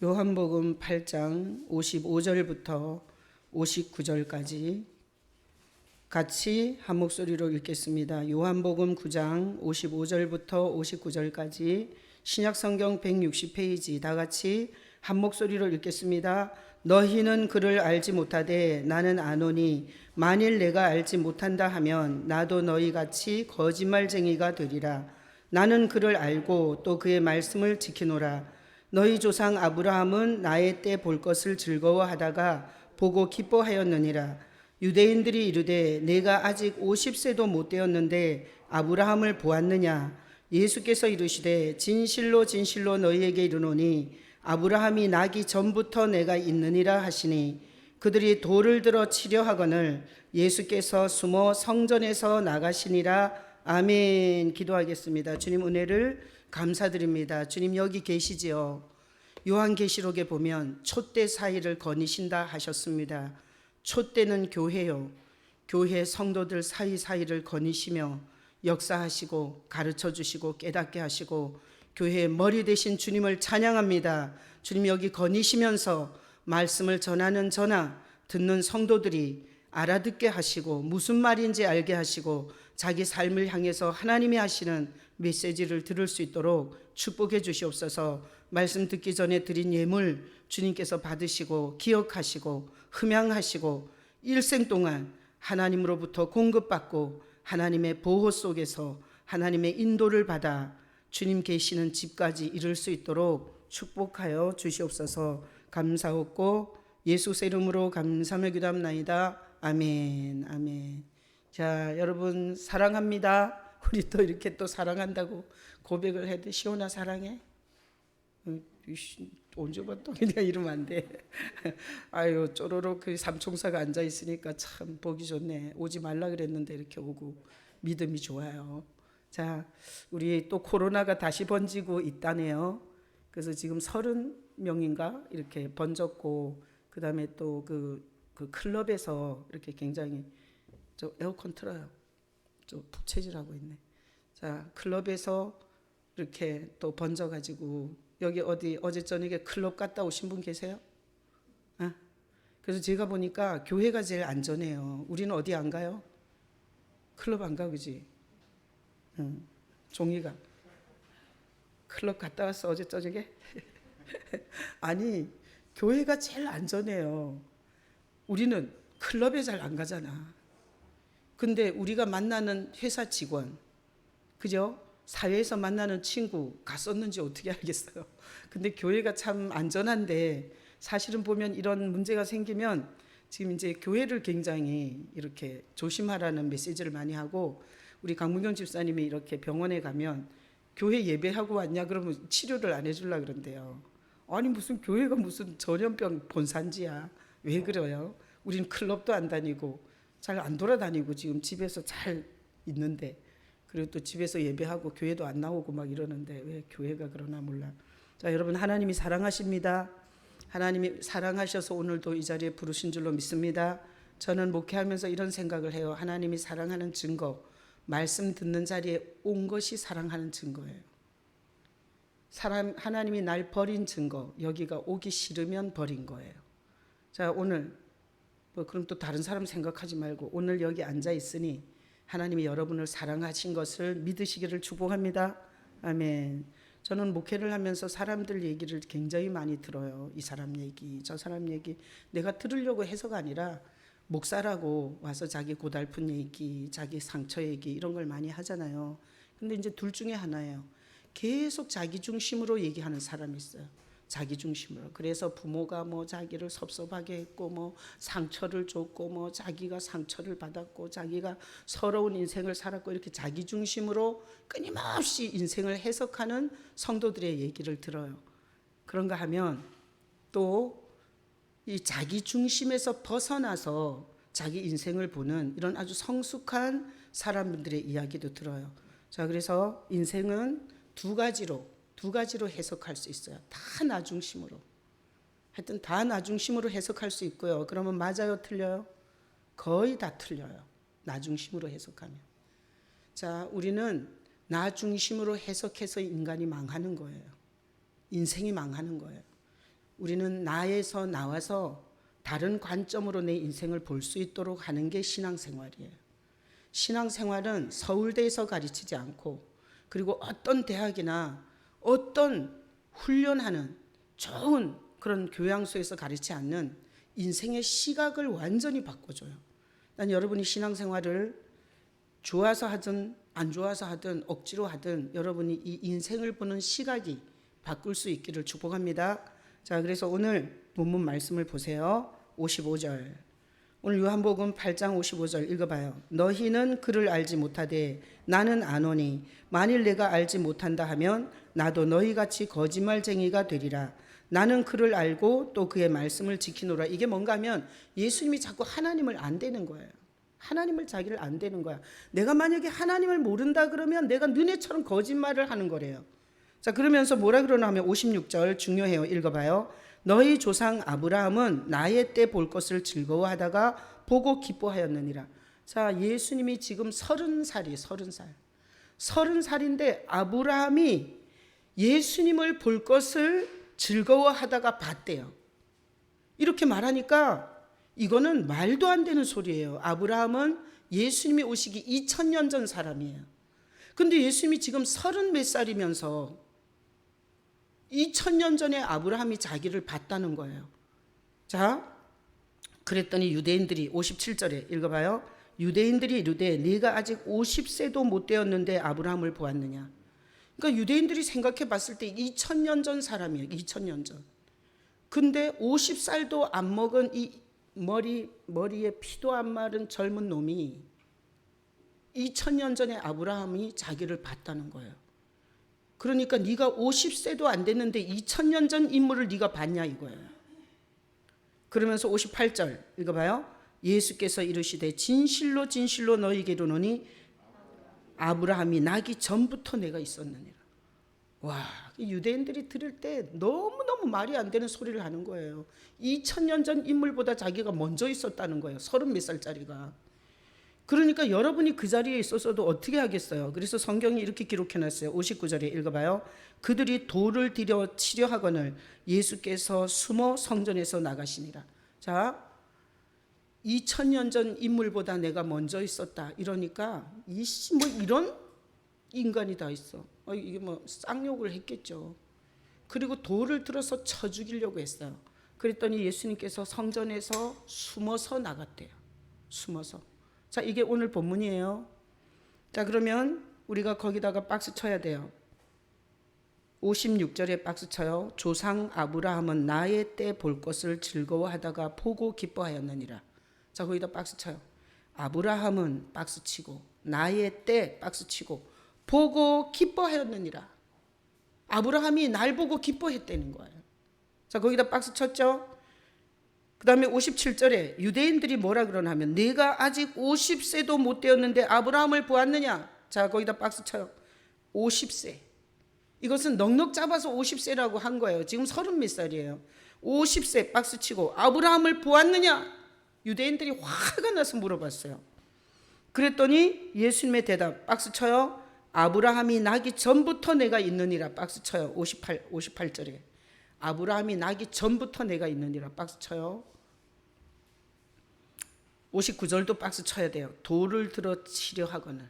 요한복음 8장 55절부터 59절까지 같이 한 목소리로 읽겠습니다. 요한복음 9장 55절부터 59절까지 신약성경 160페이지 다 같이 한 목소리로 읽겠습니다. 너희는 그를 알지 못하되 나는 아노니 만일 내가 알지 못한다 하면 나도 너희같이 거짓말쟁이가 되리라. 나는 그를 알고 또 그의 말씀을 지키노라. 너희 조상 아브라함은 나의 때 볼 것을 즐거워하다가 보고 기뻐하였느니라. 유대인들이 이르되 내가 아직 50세도 못 되었는데 아브라함을 보았느냐. 예수께서 이르시되 진실로 진실로 너희에게 이르노니 아브라함이 나기 전부터 내가 있느니라 하시니 그들이 돌을 들어 치려 하거늘 예수께서 숨어 성전에서 나가시니라. 아멘. 기도하겠습니다. 주님 은혜를 감사드립니다. 주님 여기 계시지요. 요한계시록에 보면 촛대 사이를 거니신다 하셨습니다. 촛대는 교회요. 교회 성도들 사이사이를 거니시며 역사하시고 가르쳐 주시고 깨닫게 하시고 교회의 머리 되신 주님을 찬양합니다. 주님 여기 거니시면서 말씀을 전하는 저나 듣는 성도들이 알아듣게 하시고 무슨 말인지 알게 하시고 자기 삶을 향해서 하나님이 하시는 메시지를 들을 수 있도록 축복해 주시옵소서. 말씀 듣기 전에 드린 예물 주님께서 받으시고 기억하시고 흠양하시고 일생 동안 하나님으로부터 공급받고 하나님의 보호 속에서 하나님의 인도를 받아 주님 계시는 집까지 이룰 수 있도록 축복하여 주시옵소서. 감사하고 예수의 이름으로 감사하며 기도합나이다. 아멘. 아멘. 자, 여러분 사랑합니다. 우리 또 이렇게 또 사랑한다고 고백을 해도 시온아 사랑해? 언제 봤다 그냥 이러면 안 돼. 아유 쪼로록 그 삼총사가 앉아 있으니까 참 보기 좋네. 오지 말라 그랬는데 이렇게 오고 믿음이 좋아요. 자, 우리 또 코로나가 다시 번지고 있다네요. 그래서 지금 30명인가 이렇게 번졌고 그 다음에 또 그 클럽에서 이렇게 굉장히 저 에어컨 틀어요. 좀 부채질하고 있네. 자, 클럽에서 이렇게 또 번져가지고 여기 어디 어제 저녁에 클럽 갔다 오신 분 계세요? 그래서 제가 보니까 교회가 제일 안전해요. 우리는 어디 안 가요? 클럽 안 가, 그지? 종이가 클럽 갔다 왔어 어제 저녁에? 아니 교회가 제일 안전해요. 우리는 클럽에 잘 안 가잖아. 근데 우리가 만나는 회사 직원, 그죠? 사회에서 만나는 친구 갔었는지 어떻게 알겠어요? 근데 교회가 참 안전한데 사실은 보면 이런 문제가 생기면 지금 이제 교회를 굉장히 이렇게 조심하라는 메시지를 많이 하고 우리 강문경 집사님이 이렇게 병원에 가면 교회 예배하고 왔냐 그러면 치료를 안 해주려고 그런대요. 아니 무슨 교회가 무슨 전염병 본산지야. 왜 그래요? 우린 클럽도 안 다니고 잘 안 돌아다니고 지금 집에서 잘 있는데 그리고 또 집에서 예배하고 교회도 안 나오고 막 이러는데 왜 교회가 그러나 몰라. 자, 여러분 하나님이 사랑하십니다. 하나님이 사랑하셔서 오늘도 이 자리에 부르신 줄로 믿습니다. 저는 목회하면서 이런 생각을 해요. 하나님이 사랑하는 증거, 말씀 듣는 자리에 온 것이 사랑하는 증거예요. 하나님이 날 버린 증거, 여기가 오기 싫으면 버린 거예요. 자, 오늘 그럼 또 다른 사람 생각하지 말고 오늘 여기 앉아 있으니 하나님이 여러분을 사랑하신 것을 믿으시기를 축복합니다. 아멘. 저는 목회를 하면서 사람들 얘기를 굉장히 많이 들어요. 이 사람 얘기, 저 사람 얘기. 내가 들으려고 해서가 아니라 목사라고 와서 자기 고달픈 얘기, 자기 상처 얘기 이런 걸 많이 하잖아요. 근데 이제 둘 중에 하나예요. 계속 자기 중심으로 얘기하는 사람이 있어요. 자기 중심으로. 그래서 부모가 뭐 자기를 섭섭하게 했고 뭐 상처를 줬고 뭐 자기가 상처를 받았고 자기가 서러운 인생을 살았고 이렇게 자기 중심으로 끊임없이 인생을 해석하는 성도들의 얘기를 들어요. 그런가 하면 또 이 자기 중심에서 벗어나서 자기 인생을 보는 이런 아주 성숙한 사람들의 이야기도 들어요. 자, 그래서 인생은 두 가지로 해석할 수 있어요. 다 나 중심으로. 하여튼 다 나 중심으로 해석할 수 있고요. 그러면 맞아요, 틀려요? 거의 다 틀려요. 나 중심으로 해석하면. 자, 우리는 나 중심으로 해석해서 인간이 망하는 거예요. 인생이 망하는 거예요. 우리는 나에서 나와서 다른 관점으로 내 인생을 볼 수 있도록 하는 게 신앙생활이에요. 신앙생활은 서울대에서 가르치지 않고, 그리고 어떤 대학이나 어떤 훈련하는 좋은 그런 교양소에서 가르치지 않는 인생의 시각을 완전히 바꿔줘요. 난 여러분이 신앙생활을 좋아서 하든 안 좋아서 하든 억지로 하든 여러분이 이 인생을 보는 시각이 바꿀 수 있기를 축복합니다. 자, 그래서 오늘 본문 말씀을 보세요. 55절. 오늘 요한복음 8장 55절 읽어봐요. 너희는 그를 알지 못하되 나는 아노니 만일 내가 알지 못한다 하면 나도 너희같이 거짓말쟁이가 되리라. 나는 그를 알고 또 그의 말씀을 지키노라. 이게 뭔가 하면 예수님이 자꾸 하나님을 안 되는 거예요. 하나님을 자기를 안 되는 거야. 내가 만약에 하나님을 모른다 그러면 내가 너네처럼 거짓말을 하는 거래요. 자, 그러면서 뭐라 그러나 하면 56절 중요해요. 읽어봐요. 너희 조상 아브라함은 나의 때 볼 것을 즐거워하다가 보고 기뻐하였느니라. 자, 예수님이 지금 30살이 30살인데 아브라함이 예수님을 볼 것을 즐거워하다가 봤대요. 이렇게 말하니까 이거는 말도 안 되는 소리예요. 아브라함은 예수님이 오시기 2000년 전 사람이에요. 근데 예수님이 지금 30몇 살이면서 2000년 전에 아브라함이 자기를 봤다는 거예요. 자, 그랬더니 유대인들이 57절에 읽어봐요. 유대인들이 이르되 네가 아직 50세도 못 되었는데 아브라함을 보았느냐. 그러니까 유대인들이 생각해 봤을 때 2000년 전 사람이에요. 2000년 전. 근데 50살도 안 먹은 이 머리에 피도 안 마른 젊은 놈이 2000년 전에 아브라함이 자기를 봤다는 거예요. 그러니까 네가 50세도 안 됐는데 2000년 전 인물을 네가 봤냐 이거예요. 그러면서 58절 읽어봐요. 예수께서 이르시되 진실로 진실로 너희에게 이르노니 아브라함이 나기 전부터 내가 있었느니라. 와, 유대인들이 들을 때 너무너무 말이 안 되는 소리를 하는 거예요. 2000년 전 인물보다 자기가 먼저 있었다는 거예요. 30몇 살짜리가. 그러니까 여러분이 그 자리에 있어서도 어떻게 하겠어요? 그래서 성경이 이렇게 기록해놨어요. 59절에 읽어봐요. 그들이 돌을 들여 치려 하거늘 예수께서 숨어 성전에서 나가시니라. 자, 2000년 전 인물보다 내가 먼저 있었다. 이러니까 이씨 뭐 이런 인간이 다 있어. 이게 뭐 쌍욕을 했겠죠. 그리고 돌을 들어서 쳐 죽이려고 했어요. 그랬더니 예수님께서 성전에서 숨어서 나갔대요. 숨어서. 자, 이게 오늘 본문이에요. 자, 그러면 우리가 거기다가 박스 쳐야 돼요. 56절에 박스 쳐요. 조상 아브라함은 나의 때 볼 것을 즐거워하다가 보고 기뻐하였느니라. 자, 거기다 박스 쳐요. 아브라함은 박스 치고 나의 때 박스 치고 보고 기뻐하였느니라. 아브라함이 날 보고 기뻐했다는 거예요. 자, 거기다 박스 쳤죠. 그 다음에 57절에 유대인들이 뭐라 그러나 하면 네가 아직 50세도 못 되었는데 아브라함을 보았느냐. 자, 거기다 박스 쳐요. 50세. 이것은 넉넉 잡아서 50세라고 한 거예요. 지금 30몇 살이에요. 50세 박스 치고 아브라함을 보았느냐. 유대인들이 화가 나서 물어봤어요. 그랬더니 예수님의 대답 박스 쳐요. 아브라함이 나기 전부터 내가 있느니라. 박스 쳐요. 58절에 아브라함이 나기 전부터 내가 있느니라. 박스 쳐요. 59절도 박스 쳐야 돼요. 돌을 들어 치려 하거늘.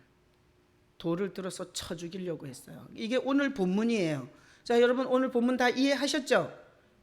돌을 들어서 쳐 죽이려고 했어요. 이게 오늘 본문이에요. 자, 여러분 오늘 본문 다 이해하셨죠?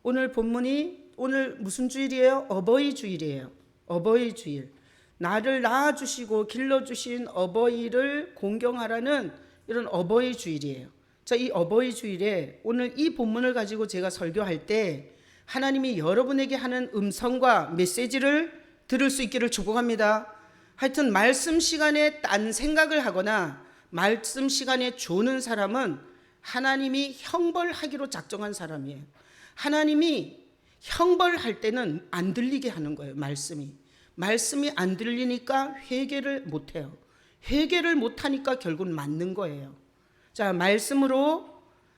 오늘 본문이 오늘 무슨 주일이에요? 어버이 주일이에요. 어버이 주일. 나를 낳아주시고 길러주신 어버이를 공경하라는 이런 어버이 주일이에요. 자, 이 어버이 주일에 오늘 이 본문을 가지고 제가 설교할 때 하나님이 여러분에게 하는 음성과 메시지를 들을 수 있기를 축복합니다. 하여튼 말씀 시간에 딴 생각을 하거나 말씀 시간에 조는 사람은 하나님이 형벌하기로 작정한 사람이에요. 하나님이 형벌할 때는 안 들리게 하는 거예요. 말씀이 안 들리니까 회개를 못해요. 회개를 못하니까 결국은 맞는 거예요. 자, 말씀으로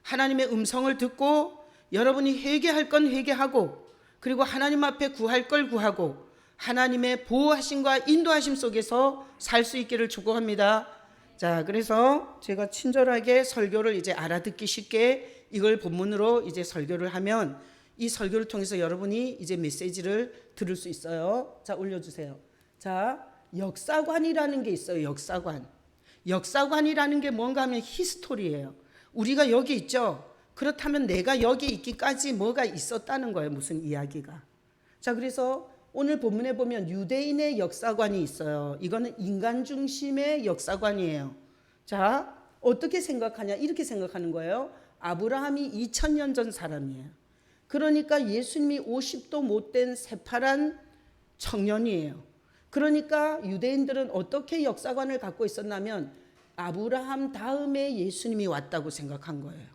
하나님의 음성을 듣고 여러분이 회개할 건 회개하고 그리고 하나님 앞에 구할 걸 구하고 하나님의 보호하심과 인도하심 속에서 살 수 있기를 축복합니다. 자, 그래서 제가 친절하게 설교를 이제 알아듣기 쉽게 이걸 본문으로 이제 설교를 하면 이 설교를 통해서 여러분이 이제 메시지를 들을 수 있어요. 자, 올려주세요. 자, 역사관이라는 게 있어요. 역사관. 역사관이라는 게 뭔가 하면 히스토리예요. 우리가 여기 있죠. 그렇다면 내가 여기 있기까지 뭐가 있었다는 거예요. 무슨 이야기가. 자, 그래서 오늘 본문에 보면 유대인의 역사관이 있어요. 이거는 인간 중심의 역사관이에요. 자, 어떻게 생각하냐? 이렇게 생각하는 거예요. 아브라함이 2000년 전 사람이에요. 그러니까 예수님이 50도 못된 새파란 청년이에요. 그러니까 유대인들은 어떻게 역사관을 갖고 있었냐면 아브라함 다음에 예수님이 왔다고 생각한 거예요.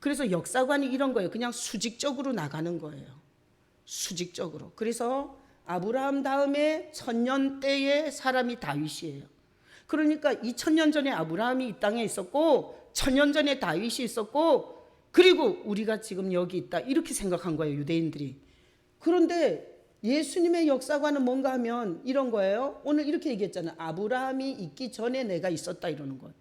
그래서 역사관이 이런 거예요. 그냥 수직적으로 나가는 거예요. 수직적으로. 그래서 아브라함 다음에 1000년대의 사람이 다윗이에요. 그러니까 2000년 전에 아브라함이 이 땅에 있었고 1000년 전에 다윗이 있었고 그리고 우리가 지금 여기 있다. 이렇게 생각한 거예요. 유대인들이. 그런데 예수님의 역사관은 뭔가 하면 이런 거예요. 오늘 이렇게 얘기했잖아요. 아브라함이 있기 전에 내가 있었다 이러는 거예요.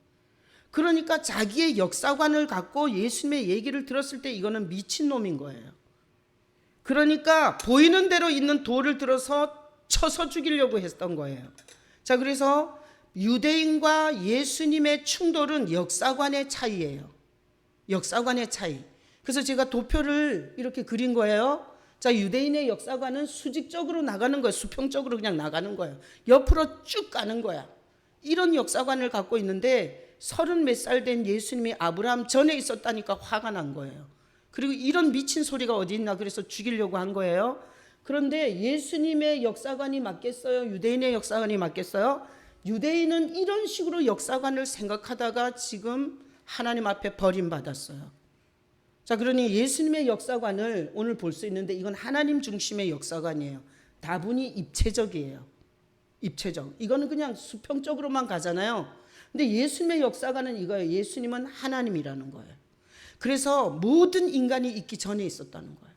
그러니까 자기의 역사관을 갖고 예수님의 얘기를 들었을 때 이거는 미친놈인 거예요. 그러니까 보이는 대로 있는 돌을 들어서 쳐서 죽이려고 했던 거예요. 자, 그래서 유대인과 예수님의 충돌은 역사관의 차이예요. 역사관의 차이. 그래서 제가 도표를 이렇게 그린 거예요. 자, 유대인의 역사관은 수직적으로 나가는 거예요. 수평적으로 그냥 나가는 거예요. 옆으로 쭉 가는 거야. 이런 역사관을 갖고 있는데 30몇 살 된 예수님이 아브라함 전에 있었다니까 화가 난 거예요. 그리고 이런 미친 소리가 어디 있나 그래서 죽이려고 한 거예요. 그런데 예수님의 역사관이 맞겠어요? 유대인의 역사관이 맞겠어요? 유대인은 이런 식으로 역사관을 생각하다가 지금 하나님 앞에 버림받았어요. 자, 그러니 예수님의 역사관을 오늘 볼 수 있는데 이건 하나님 중심의 역사관이에요. 다분히 입체적이에요. 입체적. 이거는 그냥 수평적으로만 가잖아요. 근데 예수님의 역사관은 이거예요. 예수님은 하나님이라는 거예요. 그래서 모든 인간이 있기 전에 있었다는 거예요.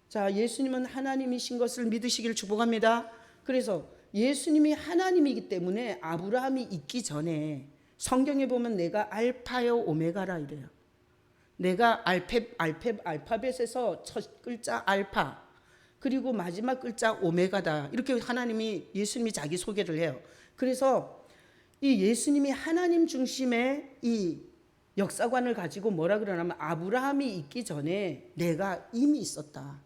자, 예수님은 하나님이신 것을 믿으시기를 축복합니다. 그래서 예수님이 하나님이기 때문에 아브라함이 있기 전에 성경에 보면 내가 알파요 오메가라 이래요. 내가 알파벳에서 첫 글자 알파 그리고 마지막 글자 오메가다. 이렇게 하나님이 예수님이 자기 소개를 해요. 그래서 이 예수님이 하나님 중심의 이 역사관을 가지고 뭐라 그러냐면 아브라함이 있기 전에 내가 이미 있었다.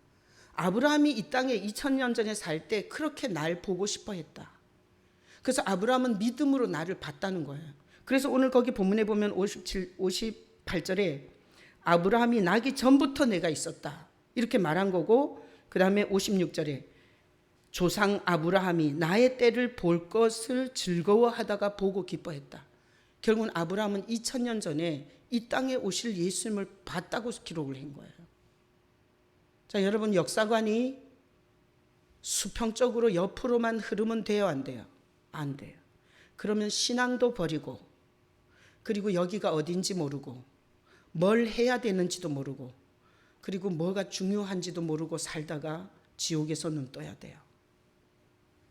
아브라함이 이 땅에 2000년 전에 살 때 그렇게 날 보고 싶어 했다. 그래서 아브라함은 믿음으로 나를 봤다는 거예요. 그래서 오늘 거기 본문에 보면 58절에 아브라함이 나기 전부터 내가 있었다. 이렇게 말한 거고 그 다음에 56절에 조상 아브라함이 나의 때를 볼 것을 즐거워하다가 보고 기뻐했다. 결국은 아브라함은 2000년 전에 이 땅에 오실 예수님을 봤다고 기록을 한 거예요. 자, 여러분 역사관이 수평적으로 옆으로만 흐르면 돼요? 안 돼요? 안 돼요. 그러면 신앙도 버리고 그리고 여기가 어딘지 모르고 뭘 해야 되는지도 모르고 그리고 뭐가 중요한지도 모르고 살다가 지옥에서 눈 떠야 돼요.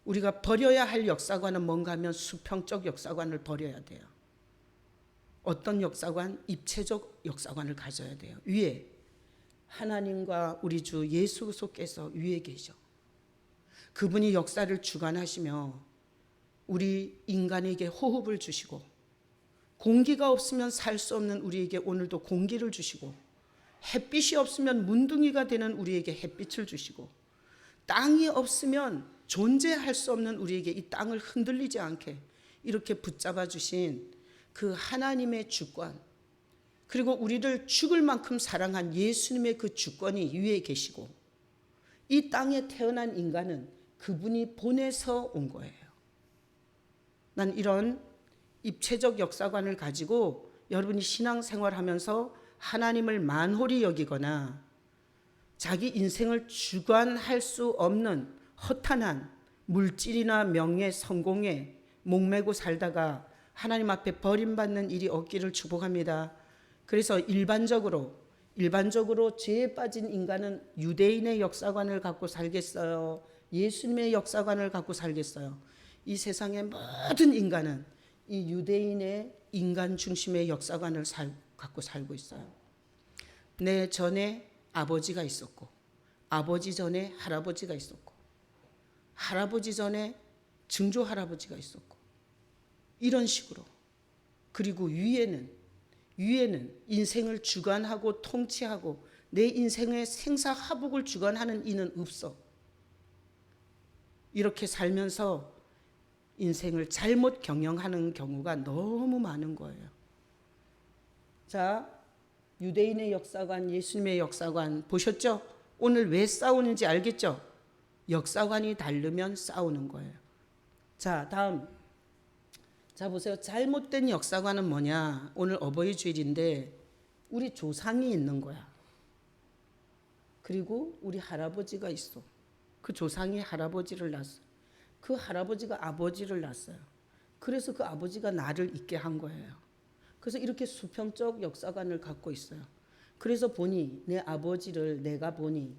우리가 버려야 할 역사관은 뭔가 하면 수평적 역사관을 버려야 돼요. 어떤 역사관? 입체적 역사관을 가져야 돼요. 위에 하나님과 우리 주 예수 그리스도께서 위에 계셔. 그분이 역사를 주관하시며 우리 인간에게 호흡을 주시고 공기가 없으면 살 수 없는 우리에게 오늘도 공기를 주시고 햇빛이 없으면 문둥이가 되는 우리에게 햇빛을 주시고 땅이 없으면 존재할 수 없는 우리에게 이 땅을 흔들리지 않게 이렇게 붙잡아 주신 그 하나님의 주권 그리고 우리를 죽을 만큼 사랑한 예수님의 그 주권이 위에 계시고 이 땅에 태어난 인간은 그분이 보내서 온 거예요. 난 이런 입체적 역사관을 가지고 여러분이 신앙생활하면서 하나님을 만홀히 여기거나 자기 인생을 주관할 수 없는 허탄한 물질이나 명예, 성공에 목매고 살다가 하나님 앞에 버림받는 일이 없기를 축복합니다. 그래서 일반적으로 죄에 빠진 인간은 유대인의 역사관을 갖고 살겠어요? 예수님의 역사관을 갖고 살겠어요? 이 세상의 모든 인간은 이 유대인의 인간 중심의 역사관을 갖고 살고 있어요. 내 전에 아버지가 있었고, 아버지 전에 할아버지가 있었고, 할아버지 전에 증조 할아버지가 있었고, 이런 식으로. 그리고 위에는 인생을 주관하고 통치하고 내 인생의 생사화복을 주관하는 이는 없어. 이렇게 살면서 인생을 잘못 경영하는 경우가 너무 많은 거예요. 자, 유대인의 역사관, 예수님의 역사관 보셨죠? 오늘 왜 싸우는지 알겠죠? 역사관이 다르면 싸우는 거예요. 자, 다음. 자, 보세요. 잘못된 역사관은 뭐냐? 오늘 어버이 주일인데 우리 조상이 있는 거야. 그리고 우리 할아버지가 있어. 그 조상이 할아버지를 낳았어. 그 할아버지가 아버지를 낳았어요. 그래서 그 아버지가 나를 있게 한 거예요. 그래서 이렇게 수평적 역사관을 갖고 있어요. 그래서 보니 내 아버지를 내가 보니,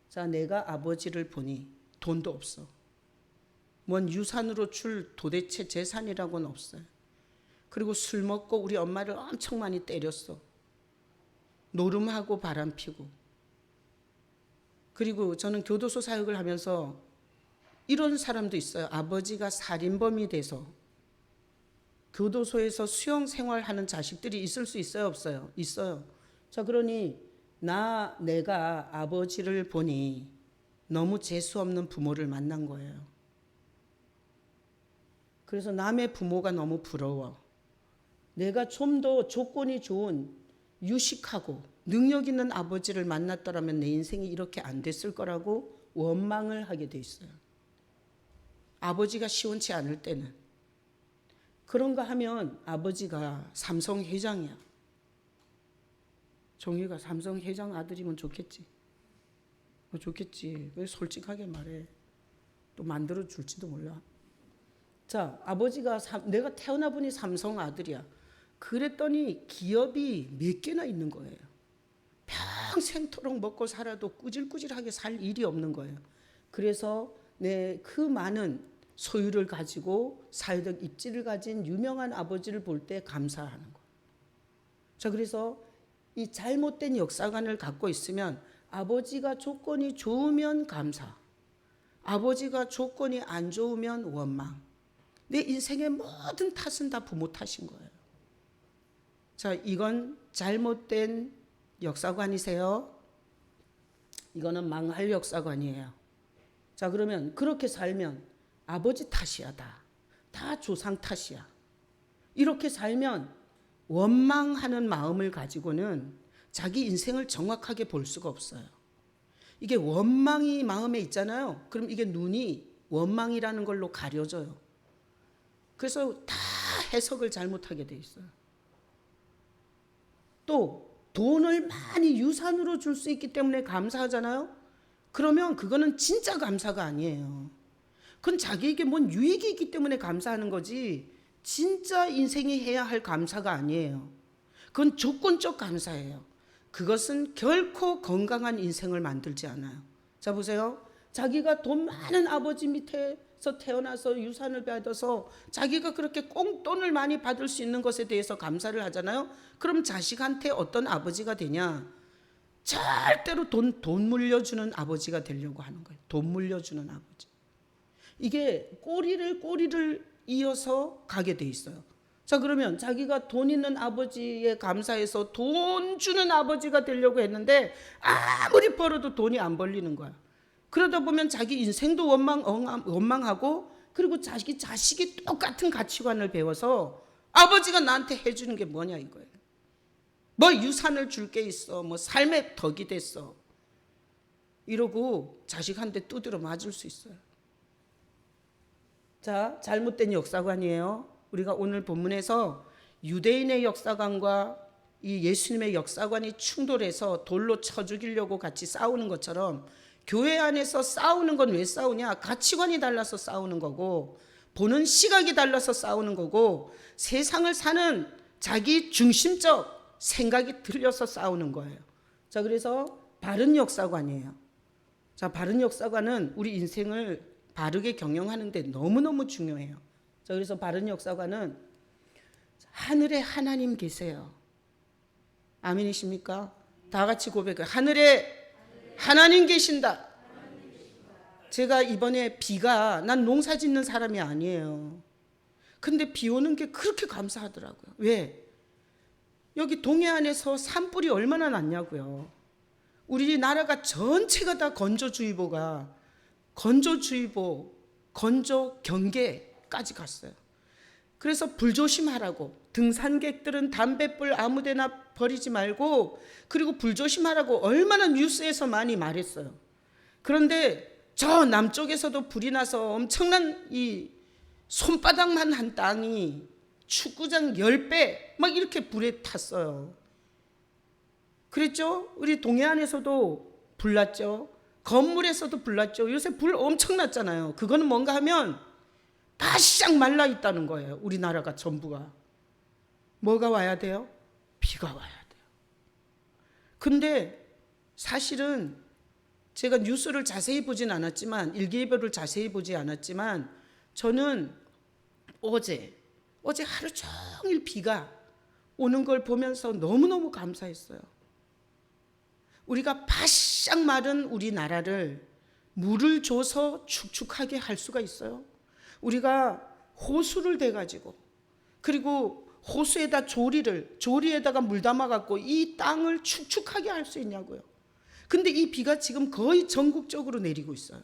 자, 내가 아버지를 보니 돈도 없어. 뭔 유산으로 줄 도대체 재산이라고는 없어요. 그리고 술 먹고 우리 엄마를 엄청 많이 때렸어. 노름하고 바람피고. 그리고 저는 교도소 사역을 하면서 이런 사람도 있어요. 아버지가 살인범이 돼서 교도소에서 수용 생활하는 자식들이 있을 수 있어요, 없어요? 있어요. 자, 그러니 내가 아버지를 보니 너무 재수 없는 부모를 만난 거예요. 그래서 남의 부모가 너무 부러워. 내가 좀 더 조건이 좋은 유식하고 능력 있는 아버지를 만났더라면 내 인생이 이렇게 안 됐을 거라고 원망을 하게 돼 있어요. 아버지가 시원치 않을 때는. 그런가 하면 아버지가 삼성 회장이야. 종이가 삼성 회장 아들이면 좋겠지. 좋겠지. 왜 솔직하게 말해. 또 만들어 줄지도 몰라. 자, 아버지가 내가 태어나 보니 삼성 아들이야. 그랬더니 기업이 몇 개나 있는 거예요. 평생토록 먹고 살아도 꾸질꾸질하게 살 일이 없는 거예요. 그래서 그 많은 소유를 가지고 사회적 입지를 가진 유명한 아버지를 볼 때 감사하는 거예요. 자, 그래서 이 잘못된 역사관을 갖고 있으면 아버지가 조건이 좋으면 감사, 아버지가 조건이 안 좋으면 원망. 내 인생의 모든 탓은 다 부모 탓인 거예요. 자, 이건 잘못된 역사관이세요. 이거는 망할 역사관이에요. 자, 그러면 그렇게 살면 아버지 탓이야, 다 조상 탓이야. 이렇게 살면 원망하는 마음을 가지고는 자기 인생을 정확하게 볼 수가 없어요. 이게 원망이 마음에 있잖아요. 그럼 이게 눈이 원망이라는 걸로 가려져요. 그래서 다 해석을 잘못하게 돼 있어요. 또 돈을 많이 유산으로 줄 수 있기 때문에 감사하잖아요. 그러면 그거는 진짜 감사가 아니에요. 그건 자기에게 뭔 유익이 있기 때문에 감사하는 거지 진짜 인생이 해야 할 감사가 아니에요. 그건 조건적 감사예요. 그것은 결코 건강한 인생을 만들지 않아요. 자, 보세요. 자기가 돈 많은 아버지 밑에서 태어나서 유산을 받아서 자기가 그렇게 꽁돈을 많이 받을 수 있는 것에 대해서 감사를 하잖아요. 그럼 자식한테 어떤 아버지가 되냐? 절대로 돈 물려주는 아버지가 되려고 하는 거예요. 돈 물려주는 아버지. 이게 꼬리를 이어서 가게 돼 있어요. 자, 그러면 자기가 돈 있는 아버지에 감사해서 돈 주는 아버지가 되려고 했는데 아무리 벌어도 돈이 안 벌리는 거야. 그러다 보면 자기 인생도 원망하고, 그리고 자식이 똑같은 가치관을 배워서 아버지가 나한테 해주는 게 뭐냐 이거예요. 뭐 유산을 줄 게 있어, 뭐 삶의 덕이 됐어, 이러고 자식한테 두드려 맞을 수 있어요. 자, 잘못된 역사관이에요. 우리가 오늘 본문에서 유대인의 역사관과 이 예수님의 역사관이 충돌해서 돌로 쳐 죽이려고 같이 싸우는 것처럼 교회 안에서 싸우는 건 왜 싸우냐? 가치관이 달라서 싸우는 거고, 보는 시각이 달라서 싸우는 거고, 세상을 사는 자기 중심적 생각이 틀려서 싸우는 거예요. 자, 그래서 바른 역사관이에요. 자, 바른 역사관은 우리 인생을 바르게 경영하는 데 너무너무 중요해요. 자, 그래서 바른 역사관은 하늘에 하나님 계세요. 아멘이십니까? 다 같이 고백해요. 하늘에 하나님 계신다. 제가 이번에 비가, 난 농사 짓는 사람이 아니에요. 근데 비 오는 게 그렇게 감사하더라고요. 왜? 여기 동해안에서 산불이 얼마나 났냐고요. 우리나라가 전체가 다 건조주의보가 건조주의보, 건조경계까지 갔어요. 그래서 불조심하라고, 등산객들은 담뱃불 아무데나 버리지 말고, 그리고 불조심하라고 얼마나 뉴스에서 많이 말했어요. 그런데 저 남쪽에서도 불이 나서 엄청난 이 손바닥만 한 땅이 축구장 10배 막 이렇게 불에 탔어요. 그랬죠? 우리 동해안에서도 불 났죠. 건물에서도 불 났죠. 요새 불 엄청 났잖아요. 그거는 뭔가 하면 바싹 말라 있다는 거예요. 우리나라가 전부가. 뭐가 와야 돼요? 비가 와야 돼요. 근데 사실은 제가 뉴스를 자세히 보진 않았지만, 일기예보를 자세히 보지 않았지만, 저는 어제 하루 종일 비가 오는 걸 보면서 너무너무 감사했어요. 우리가 바싹 마른 우리나라를 물을 줘서 축축하게 할 수가 있어요. 우리가 호수를 대가지고, 그리고 호수에다 조리에다가 물 담아갖고 이 땅을 축축하게 할 수 있냐고요. 근데 이 비가 지금 거의 전국적으로 내리고 있어요.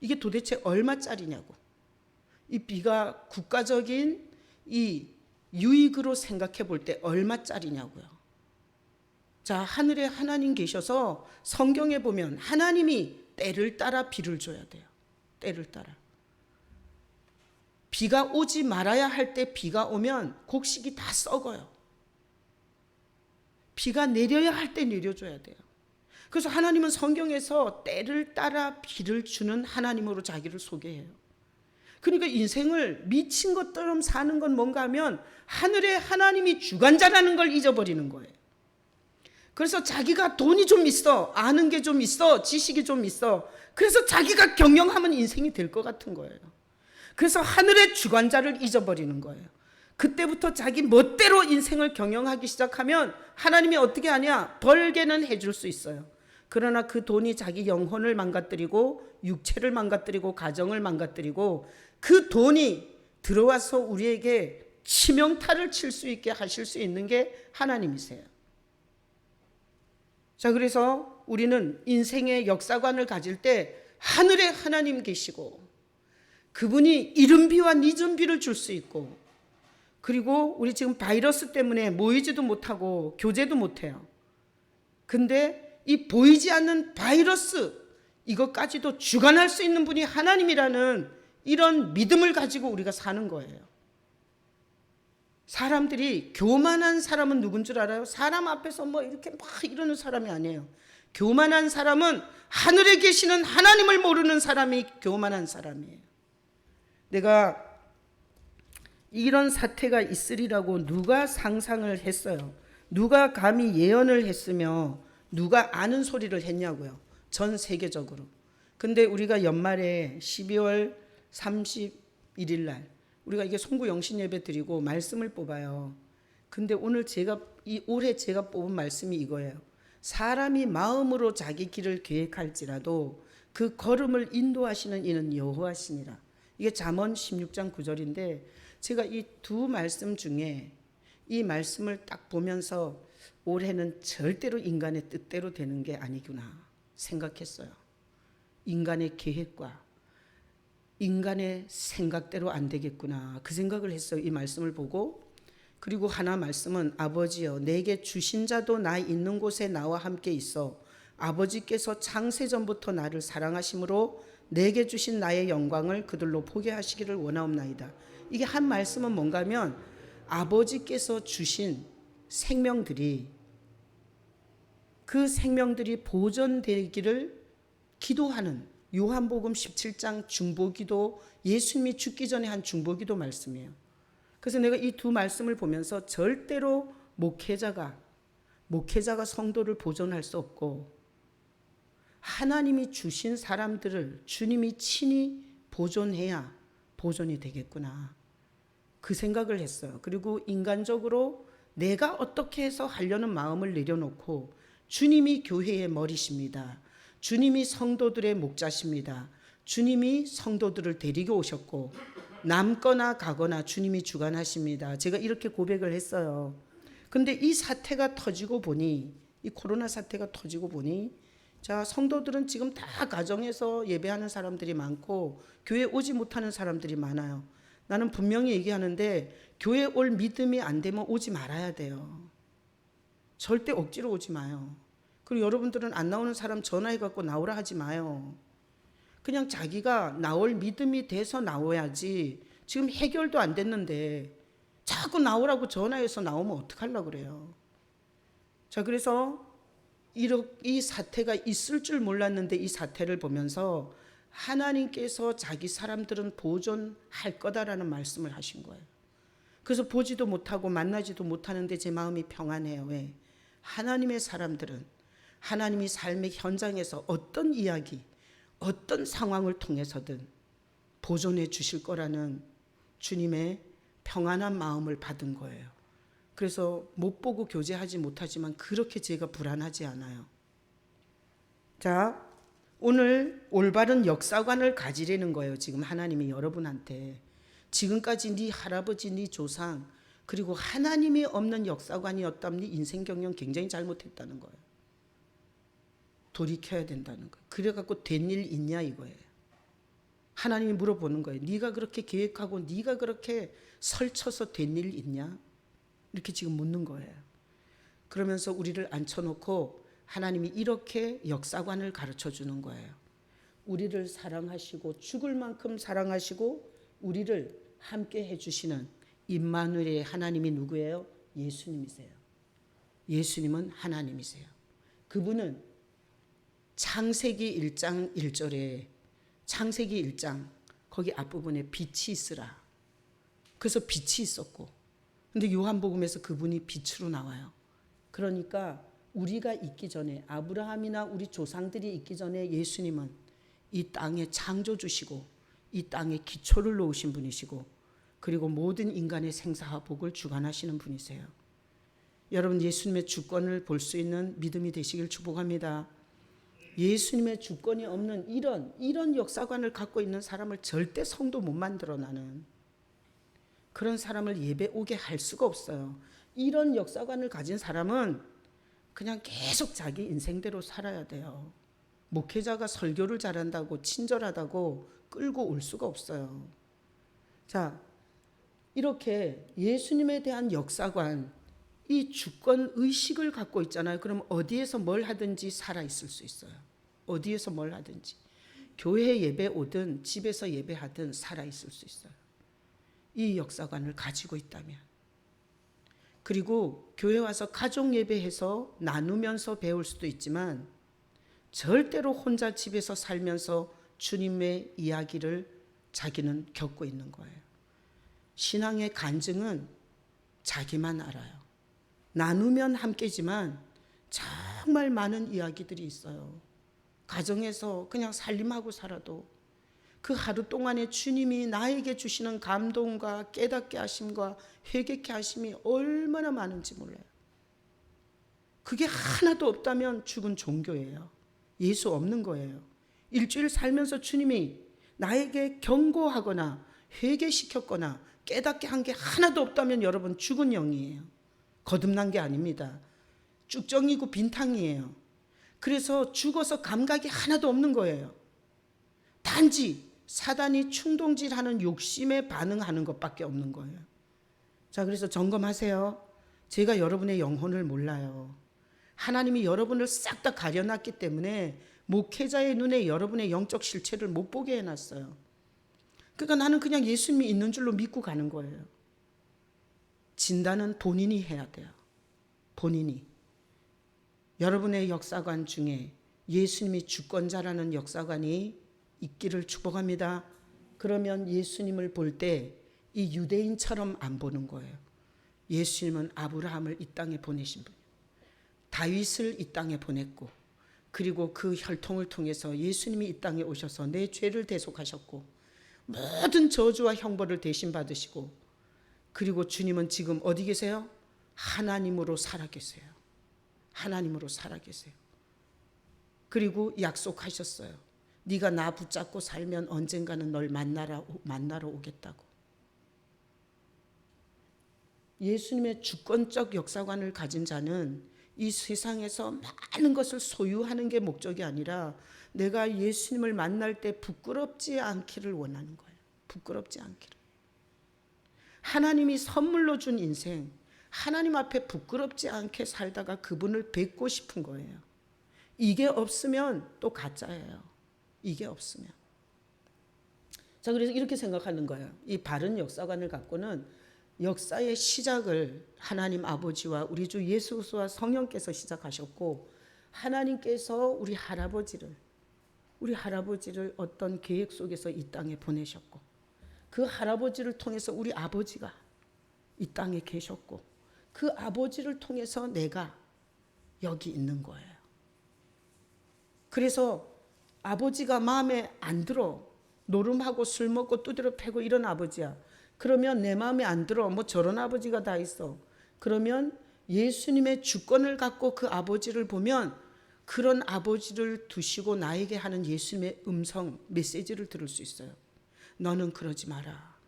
이게 도대체 얼마짜리냐고. 이 비가 국가적인 이 유익으로 생각해 볼 때 얼마짜리냐고요. 자, 하늘에 하나님 계셔서 성경에 보면 하나님이 때를 따라 비를 줘야 돼요. 때를 따라. 비가 오지 말아야 할 때 비가 오면 곡식이 다 썩어요. 비가 내려야 할 때 내려줘야 돼요. 그래서 하나님은 성경에서 때를 따라 비를 주는 하나님으로 자기를 소개해요. 그러니까 인생을 미친 것처럼 사는 건 뭔가 하면 하늘에 하나님이 주관자라는 걸 잊어버리는 거예요. 그래서 자기가 돈이 좀 있어, 아는 게 좀 있어, 지식이 좀 있어, 그래서 자기가 경영하면 인생이 될 것 같은 거예요. 그래서 하늘의 주관자를 잊어버리는 거예요. 그때부터 자기 멋대로 인생을 경영하기 시작하면 하나님이 어떻게 하냐? 벌게는 해줄 수 있어요. 그러나 그 돈이 자기 영혼을 망가뜨리고 육체를 망가뜨리고 가정을 망가뜨리고, 그 돈이 들어와서 우리에게 치명타를 칠 수 있게 하실 수 있는 게 하나님이세요. 자, 그래서 우리는 인생의 역사관을 가질 때 하늘에 하나님 계시고, 그분이 이른 비와 늦은 비를 줄 수 있고, 그리고 우리 지금 바이러스 때문에 모이지도 못하고 교제도 못해요. 근데 이 보이지 않는 바이러스, 이것까지도 주관할 수 있는 분이 하나님이라는 이런 믿음을 가지고 우리가 사는 거예요. 사람들이, 교만한 사람은 누군 줄 알아요? 사람 앞에서 뭐 이렇게 막 이러는 사람이 아니에요. 교만한 사람은 하늘에 계시는 하나님을 모르는 사람이 교만한 사람이에요. 내가 이런 사태가 있으리라고 누가 상상을 했어요? 누가 감히 예언을 했으며 누가 아는 소리를 했냐고요. 전 세계적으로. 근데 우리가 연말에 12월 31일 날 우리가 이게 송구 영신 예배 드리고 말씀을 뽑아요. 근데 오늘 올해 제가 뽑은 말씀이 이거예요. 사람이 마음으로 자기 길을 계획할지라도 그 걸음을 인도하시는 이는 여호와시니라. 이게 잠언 16장 9절인데, 제가 이 두 말씀 중에 이 말씀을 딱 보면서 올해는 절대로 인간의 뜻대로 되는 게 아니구나 생각했어요. 인간의 계획과 인간의 생각대로 안 되겠구나, 그 생각을 했어요. 이 말씀을 보고. 그리고 하나 말씀은, 아버지여 내게 주신 자도 나 있는 곳에 나와 함께 있어 아버지께서 창세전부터 나를 사랑하심으로 내게 주신 나의 영광을 그들로 보게 하시기를 원하옵나이다. 이게 한 말씀은 뭔가 하면, 아버지께서 주신 생명들이, 그 생명들이 보존되기를 기도하는 요한복음 17장 중보기도, 예수님이 죽기 전에 한 중보기도 말씀이에요. 그래서 내가 이 두 말씀을 보면서 절대로 목회자가 성도를 보존할 수 없고, 하나님이 주신 사람들을 주님이 친히 보존해야 보존이 되겠구나, 그 생각을 했어요. 그리고 인간적으로 내가 어떻게 해서 하려는 마음을 내려놓고 주님이 교회의 머리십니다. 주님이 성도들의 목자십니다. 주님이 성도들을 데리고 오셨고 남거나 가거나 주님이 주관하십니다. 제가 이렇게 고백을 했어요. 근데 이 사태가 터지고 보니, 이 코로나 사태가 터지고 보니, 자, 성도들은 지금 다 가정에서 예배하는 사람들이 많고 교회 오지 못하는 사람들이 많아요. 나는 분명히 얘기하는데 교회 올 믿음이 안 되면 오지 말아야 돼요. 절대 억지로 오지 마요. 그리고 여러분들은 안 나오는 사람 전화해갖고 나오라 하지 마요. 그냥 자기가 나올 믿음이 돼서 나와야지. 지금 해결도 안 됐는데 자꾸 나오라고 전화해서 나오면 어떡하려고 그래요. 자, 그래서 이 사태가 있을 줄 몰랐는데 이 사태를 보면서 하나님께서 자기 사람들은 보존할 거다라는 말씀을 하신 거예요. 그래서 보지도 못하고 만나지도 못하는데 제 마음이 평안해요. 왜? 하나님의 사람들은 하나님이 삶의 현장에서 어떤 이야기, 어떤 상황을 통해서든 보존해 주실 거라는 주님의 평안한 마음을 받은 거예요. 그래서 못 보고 교제하지 못하지만 그렇게 제가 불안하지 않아요. 자, 오늘 올바른 역사관을 가지려는 거예요. 지금 하나님이 여러분한테. 지금까지 네 할아버지, 네 조상, 그리고 하나님이 없는 역사관이었다면 네 인생 경영 굉장히 잘못했다는 거예요. 돌이켜야 된다는 거예요. 그래갖고 된 일 있냐 이거예요. 하나님이 물어보는 거예요. 네가 그렇게 계획하고 네가 그렇게 설쳐서 된 일 있냐? 이렇게 지금 묻는 거예요. 그러면서 우리를 앉혀놓고 하나님이 이렇게 역사관을 가르쳐 주는 거예요. 우리를 사랑하시고 죽을 만큼 사랑하시고 우리를 함께 해주시는 임마누엘의 하나님이 누구예요? 예수님이세요. 예수님은 하나님이세요. 그분은 창세기 1장 1절에 창세기 1장 거기 앞부분에 빛이 있으라. 그래서 빛이 있었고, 근데 요한복음에서 그분이 빛으로 나와요. 그러니까 우리가 있기 전에, 아브라함이나 우리 조상들이 있기 전에 예수님은 이 땅에 창조주시고 이 땅에 기초를 놓으신 분이시고 그리고 모든 인간의 생사와 복을 주관하시는 분이세요. 여러분, 예수님의 주권을 볼 수 있는 믿음이 되시길 축복합니다. 예수님의 주권이 없는 이런 역사관을 갖고 있는 사람을 절대 성도 못 만들어. 나는 그런 사람을 예배 오게 할 수가 없어요. 이런 역사관을 가진 사람은 그냥 계속 자기 인생대로 살아야 돼요. 목회자가 설교를 잘한다고 친절하다고 끌고 올 수가 없어요. 자, 이렇게 예수님에 대한 역사관, 이 주권 의식을 갖고 있잖아요. 그럼 어디에서 뭘 하든지 살아 있을 수 있어요. 어디에서 뭘 하든지 교회 예배 오든 집에서 예배하든 살아 있을 수 있어요. 이 역사관을 가지고 있다면. 그리고 교회 와서 가족 예배해서 나누면서 배울 수도 있지만 절대로 혼자 집에서 살면서 주님의 이야기를 자기는 겪고 있는 거예요. 신앙의 간증은 자기만 알아요. 나누면 함께지만 정말 많은 이야기들이 있어요. 가정에서 그냥 살림하고 살아도 그 하루 동안에 주님이 나에게 주시는 감동과 깨닫게 하심과 회개케 하심이 얼마나 많은지 몰라요. 그게 하나도 없다면 죽은 종교예요. 예수 없는 거예요. 일주일 살면서 주님이 나에게 경고하거나 회개시켰거나 깨닫게 한 게 하나도 없다면 여러분 죽은 영이에요. 거듭난 게 아닙니다. 쭉정이고 빈탕이에요. 그래서 죽어서 감각이 하나도 없는 거예요. 단지 사단이 충동질하는 욕심에 반응하는 것밖에 없는 거예요. 자, 그래서 점검하세요. 제가 여러분의 영혼을 몰라요. 하나님이 여러분을 싹 다 가려놨기 때문에 목회자의 눈에 여러분의 영적 실체를 못 보게 해놨어요. 그러니까 나는 그냥 예수님이 있는 줄로 믿고 가는 거예요. 진단은 본인이 해야 돼요. 본인이. 여러분의 역사관 중에 예수님이 주권자라는 역사관이 있기를 축복합니다. 그러면 예수님을 볼 때 이 유대인처럼 안 보는 거예요. 예수님은 아브라함을 이 땅에 보내신 분이에요. 다윗을 이 땅에 보냈고 그리고 그 혈통을 통해서 예수님이 이 땅에 오셔서 내 죄를 대속하셨고 모든 저주와 형벌을 대신 받으시고 그리고 주님은 지금 어디 계세요? 하나님으로 살아 계세요. 하나님으로 살아계세요. 그리고 약속하셨어요. 네가 나 붙잡고 살면 언젠가는 널 만나러 오겠다고. 예수님의 주권적 역사관을 가진 자는 이 세상에서 많은 것을 소유하는 게 목적이 아니라 내가 예수님을 만날 때 부끄럽지 않기를 원하는 거예요. 부끄럽지 않기를. 하나님이 선물로 준 인생, 하나님 앞에 부끄럽지 않게 살다가 그분을 뵙고 싶은 거예요. 이게 없으면 또 가짜예요. 이게 없으면. 자, 그래서 이렇게 생각하는 거예요. 이 바른 역사관을 갖고는 역사의 시작을 하나님 아버지와 우리 주 예수 그리스도와 성령께서 시작하셨고, 하나님께서 우리 할아버지를 어떤 계획 속에서 이 땅에 보내셨고, 그 할아버지를 통해서 우리 아버지가 이 땅에 계셨고, 그 아버지를 통해서 내가 여기 있는 거예요. 그래서 아버지가 마음에 안 들어, 노름하고 술 먹고 두드려 패고 이런 아버지야. 그러면 내 마음에 안 들어, 뭐 저런 아버지가 다 있어. 그러면 예수님의 주권을 갖고 그 아버지를 보면 그런 아버지를 두시고 나에게 하는 예수님의 음성, 메시지를 들을 수 있어요. 너는 그러지 마라.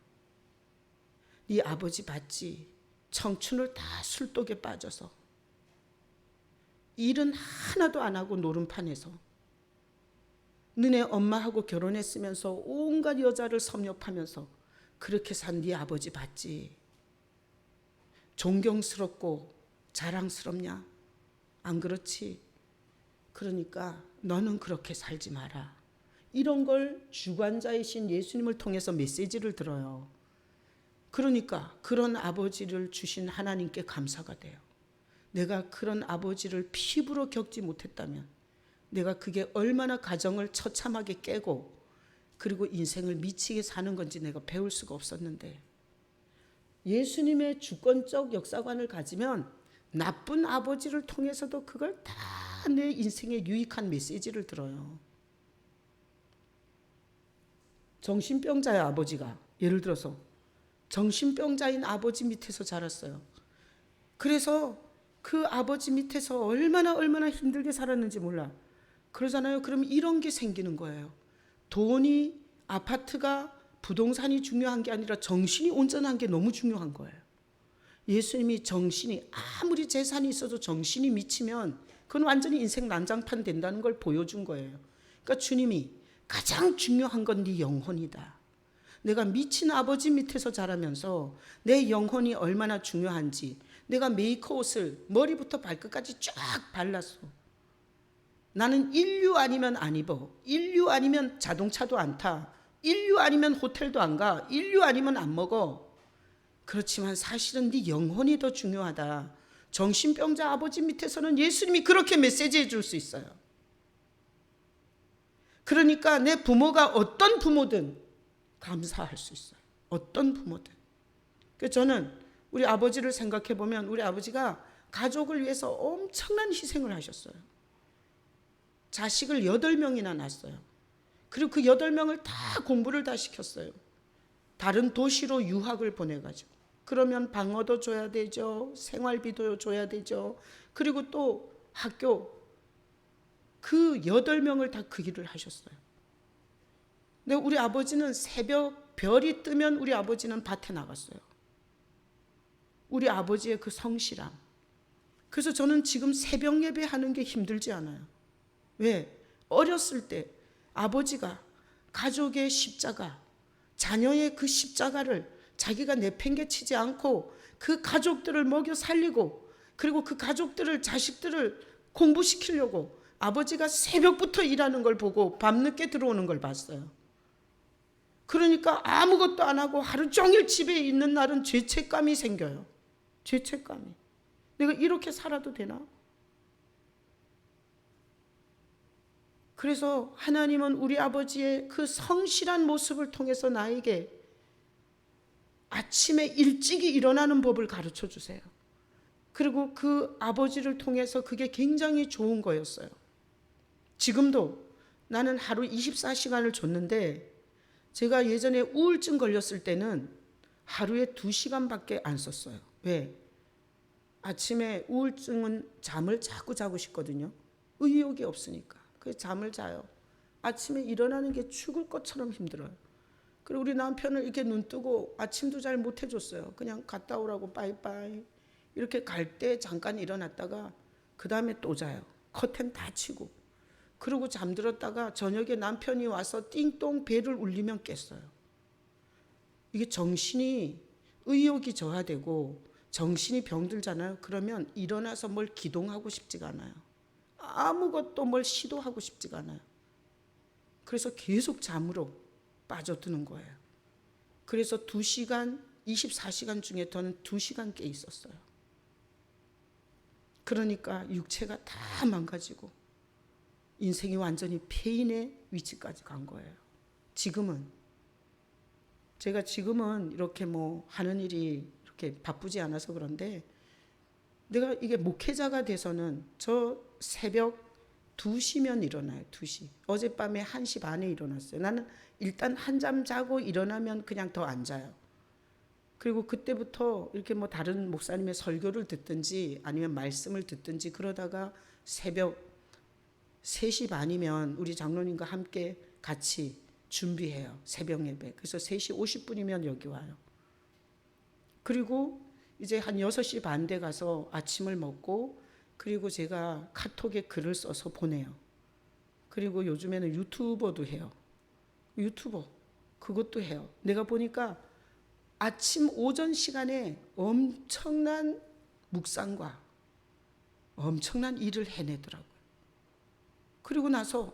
네 아버지 봤지? 청춘을 다 술독에 빠져서 일은 하나도 안 하고 노름판에서 너네 엄마하고 결혼했으면서 온갖 여자를 섭렵하면서 그렇게 산 네 아버지 봤지? 존경스럽고 자랑스럽냐? 안 그렇지? 그러니까 너는 그렇게 살지 마라. 이런 걸 주관자이신 예수님을 통해서 메시지를 들어요. 그러니까 그런 아버지를 주신 하나님께 감사가 돼요. 내가 그런 아버지를 피부로 겪지 못했다면 내가 그게 얼마나 가정을 처참하게 깨고 그리고 인생을 미치게 사는 건지 내가 배울 수가 없었는데, 예수님의 주권적 역사관을 가지면 나쁜 아버지를 통해서도 그걸 다 내 인생에 유익한 메시지를 들어요. 정신병자의 아버지가, 예를 들어서 정신병자인 아버지 밑에서 자랐어요. 그래서 그 아버지 밑에서 얼마나 힘들게 살았는지 몰라. 그러잖아요. 그럼 이런 게 생기는 거예요. 돈이, 아파트가, 부동산이 중요한 게 아니라 정신이 온전한 게 너무 중요한 거예요. 예수님이 정신이, 아무리 재산이 있어도 정신이 미치면 그건 완전히 인생 난장판 된다는 걸 보여준 거예요. 그러니까 주님이 가장 중요한 건 네 영혼이다. 내가 미친 아버지 밑에서 자라면서 내 영혼이 얼마나 중요한지, 내가 메이커 옷을 머리부터 발끝까지 쫙 발랐어. 나는 인류 아니면 안 입어. 인류 아니면 자동차도 안 타. 인류 아니면 호텔도 안 가. 인류 아니면 안 먹어. 그렇지만 사실은 네 영혼이 더 중요하다. 정신병자 아버지 밑에서는 예수님이 그렇게 메시지해 줄 수 있어요. 그러니까 내 부모가 어떤 부모든 감사할 수 있어요. 어떤 부모든. 그래서 저는 우리 아버지를 생각해 보면 우리 아버지가 가족을 위해서 엄청난 희생을 하셨어요. 자식을 8명이나 낳았어요. 그리고 그 8명을 다 공부를 다 시켰어요. 다른 도시로 유학을 보내가지고. 그러면 방어도 줘야 되죠. 생활비도 줘야 되죠. 그리고 또 학교, 그 8명을 다 그 일을 하셨어요. 근데 우리 아버지는 새벽 별이 뜨면 우리 아버지는 밭에 나갔어요. 우리 아버지의 그 성실함. 그래서 저는 지금 새벽 예배하는 게 힘들지 않아요. 왜? 어렸을 때 아버지가 가족의 십자가, 자녀의 그 십자가를 자기가 내팽개치지 않고 그 가족들을 먹여 살리고, 그리고 그 가족들을, 자식들을 공부시키려고 아버지가 새벽부터 일하는 걸 보고 밤늦게 들어오는 걸 봤어요. 그러니까 아무것도 안 하고 하루 종일 집에 있는 날은 죄책감이 생겨요. 죄책감이. 내가 이렇게 살아도 되나? 그래서 하나님은 우리 아버지의 그 성실한 모습을 통해서 나에게 아침에 일찍이 일어나는 법을 가르쳐 주세요. 그리고 그 아버지를 통해서 그게 굉장히 좋은 거였어요. 지금도 나는 하루 24시간을 줬는데, 제가 예전에 우울증 걸렸을 때는 하루에 2시간밖에 안 썼어요. 왜? 아침에 우울증은 잠을 자꾸 자고 싶거든요. 의욕이 없으니까. 그래서 잠을 자요. 아침에 일어나는 게 죽을 것처럼 힘들어요. 그리고 우리 남편을 이렇게 눈 뜨고 아침도 잘 못 해줬어요. 그냥 갔다 오라고 빠이빠이. 이렇게 갈 때 잠깐 일어났다가 그 다음에 또 자요. 커튼 다 치고. 그러고 잠들었다가 저녁에 남편이 와서 띵동 벨을 울리면 깼어요. 이게 정신이 의욕이 저하되고 정신이 병들잖아요. 그러면 일어나서 뭘 기동하고 싶지가 않아요. 아무것도 뭘 시도하고 싶지가 않아요. 그래서 계속 잠으로 빠져드는 거예요. 그래서 2시간, 24시간 중에 저는 2시간 깨 있었어요. 그러니까 육체가 다 망가지고 인생이 완전히 폐인의 위치까지 간 거예요. 제가 지금은 이렇게 뭐 하는 일이 이렇게 바쁘지 않아서 그런데 내가 이게 목회자가 돼서는 저 새벽 2시면 일어나요. 2시. 어젯밤에 1시 반에 일어났어요. 나는 일단 한잠 자고 일어나면 그냥 더 안 자요. 그리고 그때부터 이렇게 뭐 다른 목사님의 설교를 듣든지 아니면 말씀을 듣든지 그러다가 새벽 3시 반이면 우리 장로님과 함께 같이 준비해요. 새벽 예배. 그래서 3시 50분이면 여기 와요. 그리고 이제 한 6시 반 돼 가서 아침을 먹고 그리고 제가 카톡에 글을 써서 보내요. 그리고 요즘에는 유튜버도 해요. 유튜버. 그것도 해요. 내가 보니까 아침 오전 시간에 엄청난 묵상과 엄청난 일을 해내더라고요. 그리고 나서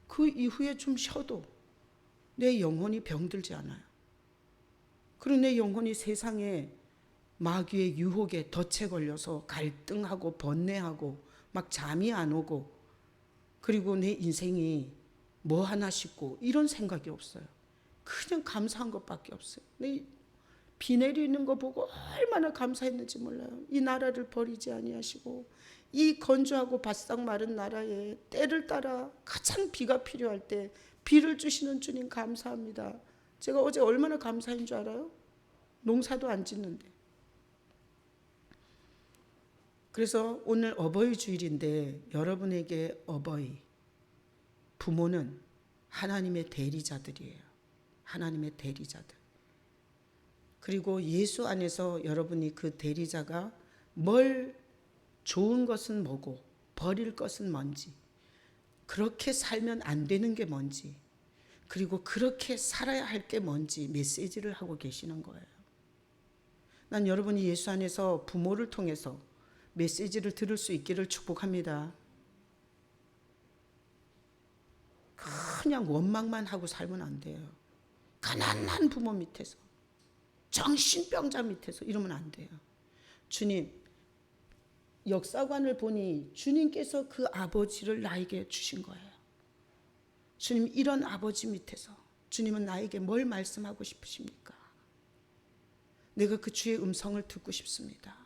그 이후에 좀 쉬어도 내 영혼이 병들지 않아요. 그리고 내 영혼이 세상에 마귀의 유혹에 덫에 걸려서 갈등하고 번뇌하고 막 잠이 안 오고 그리고 내 인생이 뭐 하나 싶고 이런 생각이 없어요. 그냥 감사한 것밖에 없어요. 비 내리는 거 보고 얼마나 감사했는지 몰라요. 이 나라를 버리지 아니하시고 이 건조하고 바싹 마른 나라에 때를 따라 가장 비가 필요할 때 비를 주시는 주님 감사합니다. 제가 어제 얼마나 감사한 줄 알아요? 농사도 안 짓는데. 그래서 오늘 어버이 주일인데 여러분에게 어버이, 부모는 하나님의 대리자들이에요. 하나님의 대리자들. 그리고 예수 안에서 여러분이 그 대리자가 뭘 좋은 것은 뭐고 버릴 것은 뭔지 그렇게 살면 안 되는 게 뭔지 그리고 그렇게 살아야 할 게 뭔지 메시지를 하고 계시는 거예요. 난 여러분이 예수 안에서 부모를 통해서 메시지를 들을 수 있기를 축복합니다. 그냥 원망만 하고 살면 안 돼요. 가난한 부모 밑에서 정신병자 밑에서 이러면 안 돼요. 주님, 역사관을 보니 주님께서 그 아버지를 나에게 주신 거예요. 주님, 이런 아버지 밑에서 주님은 나에게 뭘 말씀하고 싶으십니까? 내가 그 주의 음성을 듣고 싶습니다.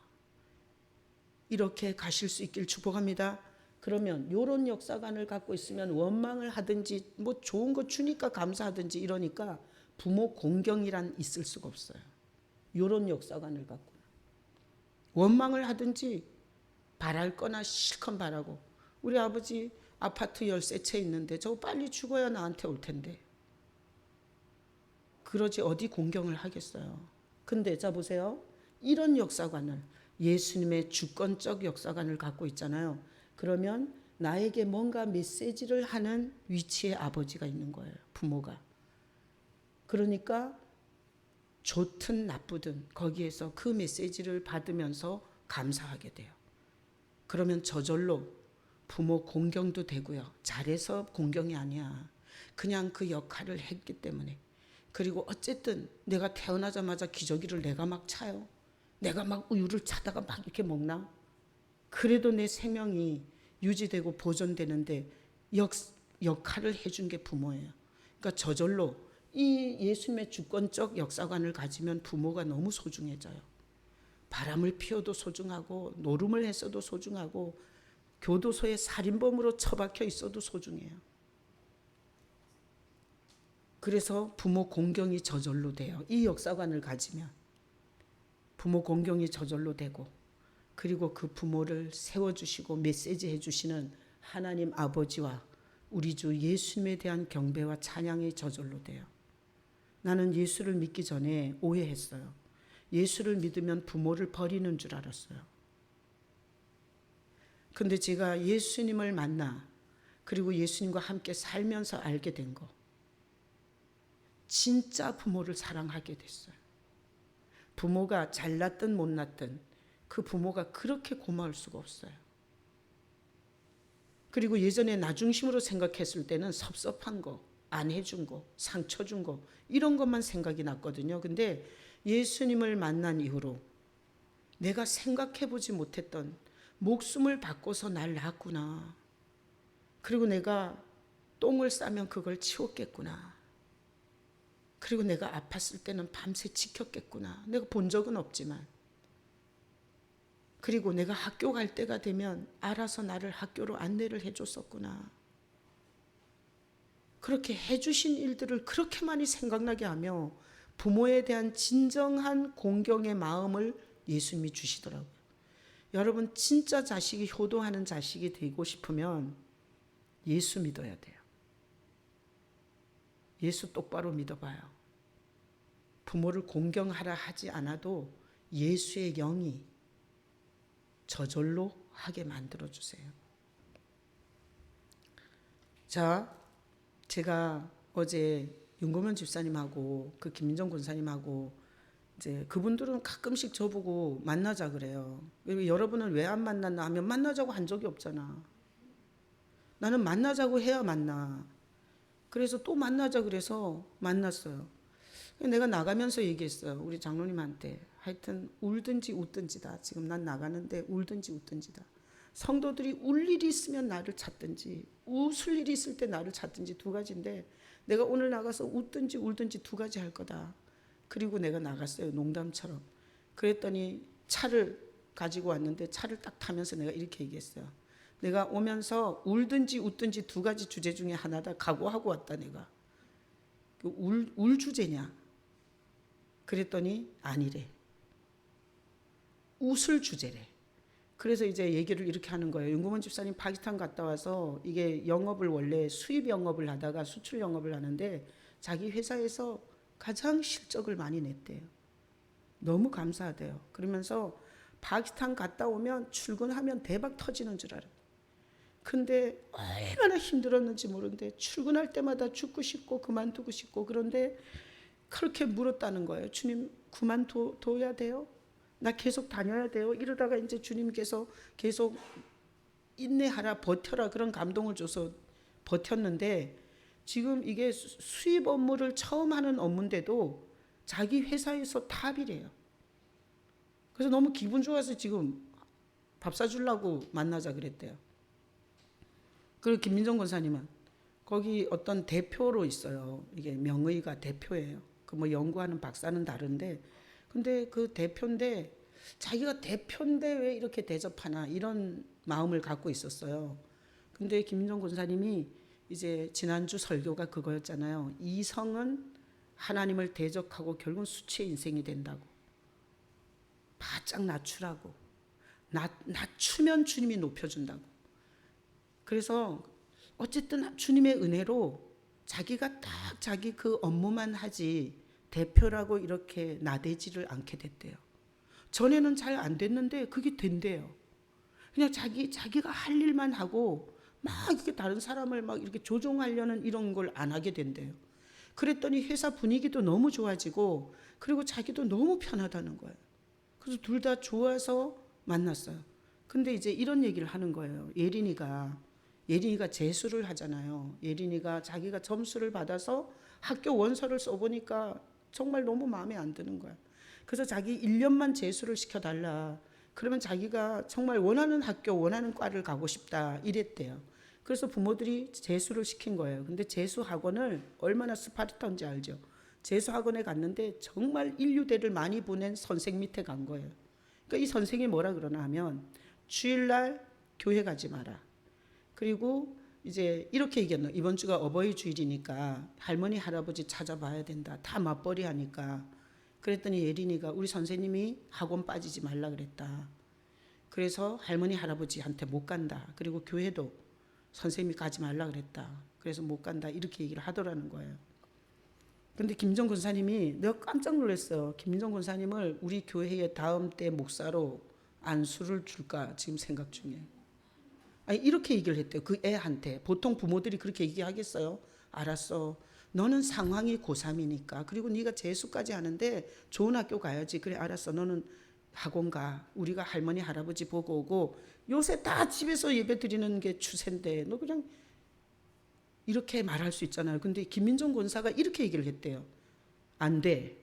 이렇게 가실 수 있길 축복합니다. 그러면 이런 역사관을 갖고 있으면 원망을 하든지 뭐 좋은 거 주니까 감사하든지 이러니까 부모 공경이란 있을 수가 없어요. 이런 역사관을 갖고 원망을 하든지 바랄 거나 실컷 바라고 우리 아버지 아파트 열세 채 있는데 저 빨리 죽어야 나한테 올 텐데 그러지 어디 공경을 하겠어요. 근데 자 보세요. 이런 역사관을 예수님의 주권적 역사관을 갖고 있잖아요. 그러면 나에게 뭔가 메시지를 하는 위치의 아버지가 있는 거예요. 부모가. 그러니까 좋든 나쁘든 거기에서 그 메시지를 받으면서 감사하게 돼요. 그러면 저절로 부모 공경도 되고요. 잘해서 공경이 아니야. 그냥 그 역할을 했기 때문에. 그리고 어쨌든 내가 태어나자마자 기저귀를 내가 막 차요. 내가 막 우유를 차다가 막 이렇게 먹나? 그래도 내 생명이 유지되고 보존되는데 역할을 해준 게 부모예요. 그러니까 저절로 이 예수님의 주권적 역사관을 가지면 부모가 너무 소중해져요. 바람을 피워도 소중하고 노름을 했어도 소중하고 교도소에 살인범으로 처박혀 있어도 소중해요. 그래서 부모 공경이 저절로 돼요. 이 역사관을 가지면 부모 공경이 저절로 되고 그리고 그 부모를 세워주시고 메시지 해주시는 하나님 아버지와 우리 주 예수님에 대한 경배와 찬양이 저절로 돼요. 나는 예수를 믿기 전에 오해했어요. 예수를 믿으면 부모를 버리는 줄 알았어요. 근데 제가 예수님을 만나 그리고 예수님과 함께 살면서 알게 된 거, 진짜 부모를 사랑하게 됐어요. 부모가 잘났든 못났든 그 부모가 그렇게 고마울 수가 없어요. 그리고 예전에 나 중심으로 생각했을 때는 섭섭한 거, 안 해준 거, 상처 준 거, 이런 것만 생각이 났거든요. 근데 예수님을 만난 이후로 내가 생각해보지 못했던, 목숨을 바꿔서 날 낳았구나. 그리고 내가 똥을 싸면 그걸 치웠겠구나. 그리고 내가 아팠을 때는 밤새 지켰겠구나. 내가 본 적은 없지만. 그리고 내가 학교 갈 때가 되면 알아서 나를 학교로 안내를 해줬었구나. 그렇게 해주신 일들을 그렇게 많이 생각나게 하며 부모에 대한 진정한 공경의 마음을 예수님이 주시더라고요. 여러분, 진짜 자식이 효도하는 자식이 되고 싶으면 예수 믿어야 돼요. 예수 똑바로 믿어봐요. 부모를 공경하라 하지 않아도 예수의 영이 저절로 하게 만들어주세요. 자, 제가 어제 윤고면 집사님하고 그 김민정 권사님하고 이제 그분들은 가끔씩 저보고 만나자 그래요. 여러분은 왜 안 만났나 하면 만나자고 한 적이 없잖아. 나는 만나자고 해야 만나. 그래서 또 만나자 그래서 만났어요. 내가 나가면서 얘기했어요. 우리 장로님한테. 하여튼 울든지 웃든지다. 지금 난 나가는데 울든지 웃든지다. 성도들이 울 일이 있으면 나를 찾든지 웃을 일이 있을 때 나를 찾든지 두 가지인데 내가 오늘 나가서 웃든지 울든지 두 가지 할 거다. 그리고 내가 나갔어요. 농담처럼. 그랬더니 차를 가지고 왔는데 차를 딱 타면서 내가 이렇게 얘기했어요. 내가 오면서 울든지 웃든지 두 가지 주제 중에 하나다. 각오하고 왔다 내가. 울 주제냐? 그랬더니 아니래. 웃을 주제래. 그래서 이제 얘기를 이렇게 하는 거예요. 윤고문 집사님 파키스탄 갔다 와서 이게 영업을 원래 수입 영업을 하다가 수출 영업을 하는데 자기 회사에서 가장 실적을 많이 냈대요. 너무 감사하대요. 그러면서 파키스탄 갔다 오면 출근하면 대박 터지는 줄 알아요. 근데 얼마나 힘들었는지 모르는데 출근할 때마다 죽고 싶고 그만두고 싶고 그런데 그렇게 물었다는 거예요. 주님 그만둬야 돼요? 나 계속 다녀야 돼요? 이러다가 이제 주님께서 계속 인내하라 버텨라 그런 감동을 줘서 버텼는데 지금 이게 수입 업무를 처음 하는 업무인데도 자기 회사에서 탑이래요. 그래서 너무 기분 좋아서 지금 밥 사주려고 만나자 그랬대요. 그리고 김민정 권사님은 거기 어떤 대표로 있어요. 이게 명의가 대표예요. 그 뭐 연구하는 박사는 다른데, 근데 그 대표인데 자기가 대표인데 왜 이렇게 대접하나 이런 마음을 갖고 있었어요. 근데 김민정 권사님이 이제 지난주 설교가 그거였잖아요. 이성은 하나님을 대적하고 결국은 수치의 인생이 된다고. 바짝 낮추라고. 낮추면 주님이 높여준다고. 그래서 어쨌든 주님의 은혜로 자기가 딱 자기 그 업무만 하지 대표라고 이렇게 나대지를 않게 됐대요. 전에는 잘 안 됐는데 그게 된대요. 그냥 자기가 할 일만 하고 막 이렇게 다른 사람을 막 이렇게 조종하려는 이런 걸 안 하게 된대요. 그랬더니 회사 분위기도 너무 좋아지고 그리고 자기도 너무 편하다는 거예요. 그래서 둘 다 좋아서 만났어요. 근데 이제 이런 얘기를 하는 거예요. 예린이가 재수를 하잖아요. 예린이가 자기가 점수를 받아서 학교 원서를 써보니까 정말 너무 마음에 안 드는 거야. 그래서 자기 1년만 재수를 시켜달라. 그러면 자기가 정말 원하는 학교, 원하는 과를 가고 싶다. 이랬대요. 그래서 부모들이 재수를 시킨 거예요. 근데 재수 학원을 얼마나 스파르타인지 알죠? 재수 학원에 갔는데 정말 인류대를 많이 보낸 선생 밑에 간 거예요. 그러니까 이 선생이 뭐라 그러나 하면 주일날 교회 가지 마라. 그리고 이제 이렇게 얘기했노. 이번 주가 어버이 주일이니까 할머니 할아버지 찾아봐야 된다. 다 맞벌이 하니까. 그랬더니 예린이가 우리 선생님이 학원 빠지지 말라 그랬다. 그래서 할머니 할아버지한테 못 간다. 그리고 교회도 선생님이 가지 말라 그랬다. 그래서 못 간다. 이렇게 얘기를 하더라는 거예요. 근데 김민정 권사님이 내가 깜짝 놀랐어요. 김민정 권사님을 우리 교회의 다음 때 목사로 안수를 줄까 지금 생각 중이에요. 아니 이렇게 얘기를 했대요. 그 애한테. 보통 부모들이 그렇게 얘기하겠어요. 알았어. 너는 상황이 고3이니까. 그리고 네가 재수까지 하는데 좋은 학교 가야지. 그래 알았어. 너는 학원 가. 우리가 할머니 할아버지 보고 오고. 요새 다 집에서 예배 드리는 게 추세인데 너 그냥 이렇게 말할 수 있잖아요. 근데 김민정 권사가 이렇게 얘기를 했대요. 안 돼.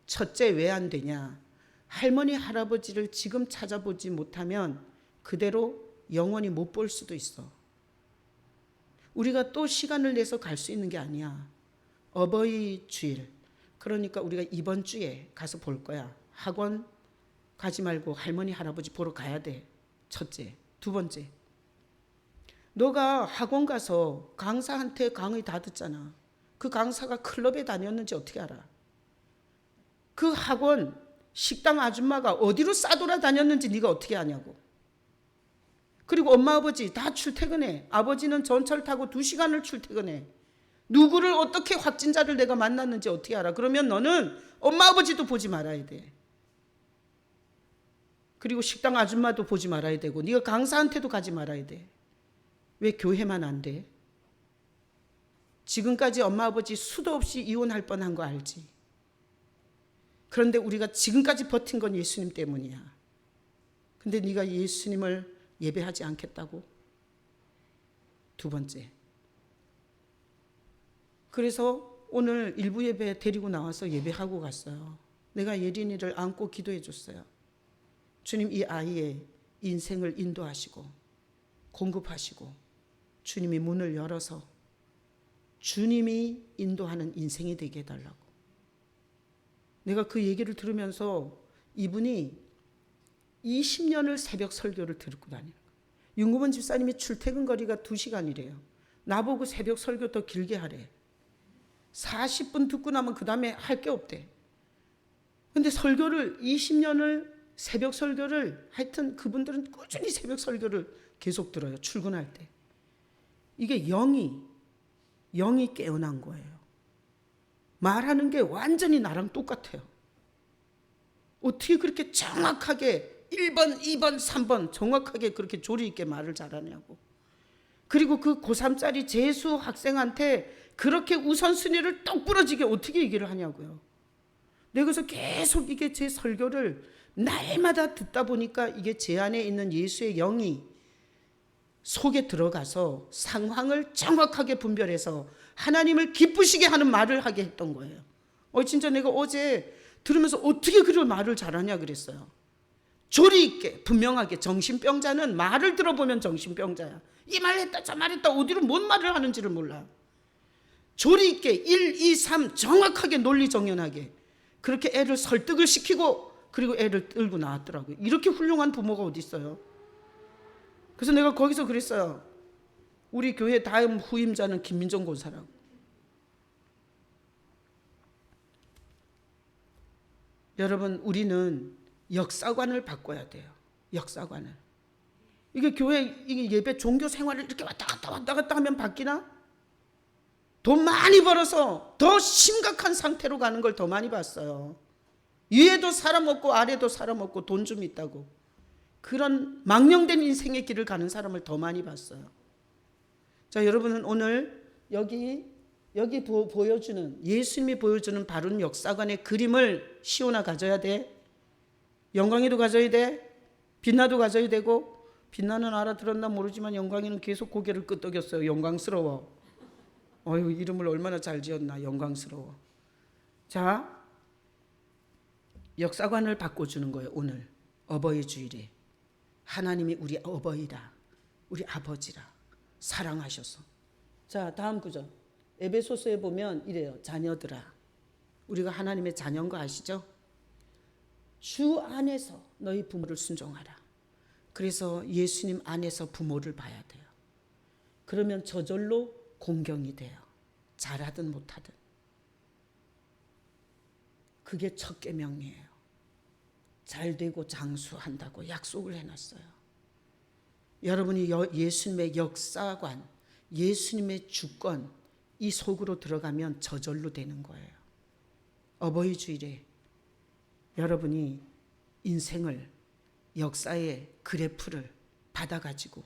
첫째 왜 안 되냐. 할머니 할아버지를 지금 찾아보지 못하면 그대로 영원히 못 볼 수도 있어. 우리가 또 시간을 내서 갈 수 있는 게 아니야. 어버이 주일. 그러니까 우리가 이번 주에 가서 볼 거야. 학원 가지 말고 할머니 할아버지 보러 가야 돼. 첫째. 두 번째. 너가 학원 가서 강사한테 강의 다 듣잖아. 그 강사가 클럽에 다녔는지 어떻게 알아? 그 학원 식당 아줌마가 어디로 싸돌아 다녔는지 네가 어떻게 아냐고. 그리고 엄마 아버지 다 출퇴근해. 아버지는 전철 타고 2시간을 출퇴근해. 누구를 어떻게 확진자를 내가 만났는지 어떻게 알아? 그러면 너는 엄마 아버지도 보지 말아야 돼. 그리고 식당 아줌마도 보지 말아야 되고 네가 강사한테도 가지 말아야 돼. 왜 교회만 안 돼? 지금까지 엄마 아버지 수도 없이 이혼할 뻔한 거 알지? 그런데 우리가 지금까지 버틴 건 예수님 때문이야. 근데 네가 예수님을 예배하지 않겠다고? 두 번째. 그래서 오늘 일부 예배 데리고 나와서 예배하고 갔어요. 내가 예린이를 안고 기도해 줬어요. 주님 이 아이의 인생을 인도하시고 공급하시고 주님이 문을 열어서 주님이 인도하는 인생이 되게 해달라고. 내가 그 얘기를 들으면서 이분이 20년을 새벽 설교를 듣고 다니는 거예요. 윤구본 집사님이 출퇴근 거리가 2시간이래요. 나보고 새벽 설교 더 길게 하래. 40분 듣고 나면 그 다음에 할 게 없대. 근데 설교를 20년을 새벽 설교를 하여튼 그분들은 꾸준히 새벽 설교를 계속 들어요. 출근할 때. 이게 영이 깨어난 거예요. 말하는 게 완전히 나랑 똑같아요. 어떻게 그렇게 정확하게 1번, 2번, 3번 정확하게 그렇게 조리 있게 말을 잘하냐고. 그리고 그 고3짜리 재수 학생한테 그렇게 우선순위를 똑 부러지게 어떻게 얘기를 하냐고요. 내가 그래서 계속 이게 제 설교를 날마다 듣다 보니까 이게 제 안에 있는 예수의 영이 속에 들어가서 상황을 정확하게 분별해서 하나님을 기쁘시게 하는 말을 하게 했던 거예요. 진짜 내가 어제 들으면서 어떻게 그런 말을 잘하냐 그랬어요. 조리 있게 분명하게. 정신병자는 말을 들어보면 정신병자야. 이 말 했다 저 말 했다 어디로 뭔 말을 하는지를 몰라. 조리 있게 1, 2, 3 정확하게 논리정연하게 그렇게 애를 설득을 시키고 그리고 애를 끌고 나왔더라고요. 이렇게 훌륭한 부모가 어디 있어요. 그래서 내가 거기서 그랬어요. 우리 교회 다음 후임자는 김민정 권사라고. 여러분 우리는 역사관을 바꿔야 돼요. 역사관을. 이게 교회 이게 예배 종교 생활을 이렇게 왔다 갔다 하면 바뀌나? 돈 많이 벌어서 더 심각한 상태로 가는 걸 더 많이 봤어요. 위에도 사람 없고 아래도 사람 없고 돈 좀 있다고. 그런 망령된 인생의 길을 가는 사람을 더 많이 봤어요. 자, 여러분은 오늘 여기 보여주는 예수님이 보여주는 바른 역사관의 그림을 시온아 가져야 돼. 영광이도 가져야 돼. 빛나도 가져야 되고. 빛나는 알아들었나 모르지만 영광이는 계속 고개를 끄덕였어요. 영광스러워. 어휴, 이름을 얼마나 잘 지었나. 영광스러워. 자, 역사관을 바꿔주는 거예요. 오늘 어버이 주일에 하나님이 우리 어버이라, 우리 아버지라 사랑하셔서. 자, 다음 구절 에베소서에 보면 이래요. 자녀들아, 우리가 하나님의 자녀인 거 아시죠? 주 안에서 너희 부모를 순종하라. 그래서 예수님 안에서 부모를 봐야 돼요. 그러면 저절로 공경이 돼요. 잘하든 못하든. 그게 첫 계명이에요. 잘 되고 장수한다고 약속을 해놨어요. 여러분이 예수님의 역사관, 예수님의 주권 이 속으로 들어가면 저절로 되는 거예요. 어버이 주일에 여러분이 인생을 역사의 그래프를 받아가지고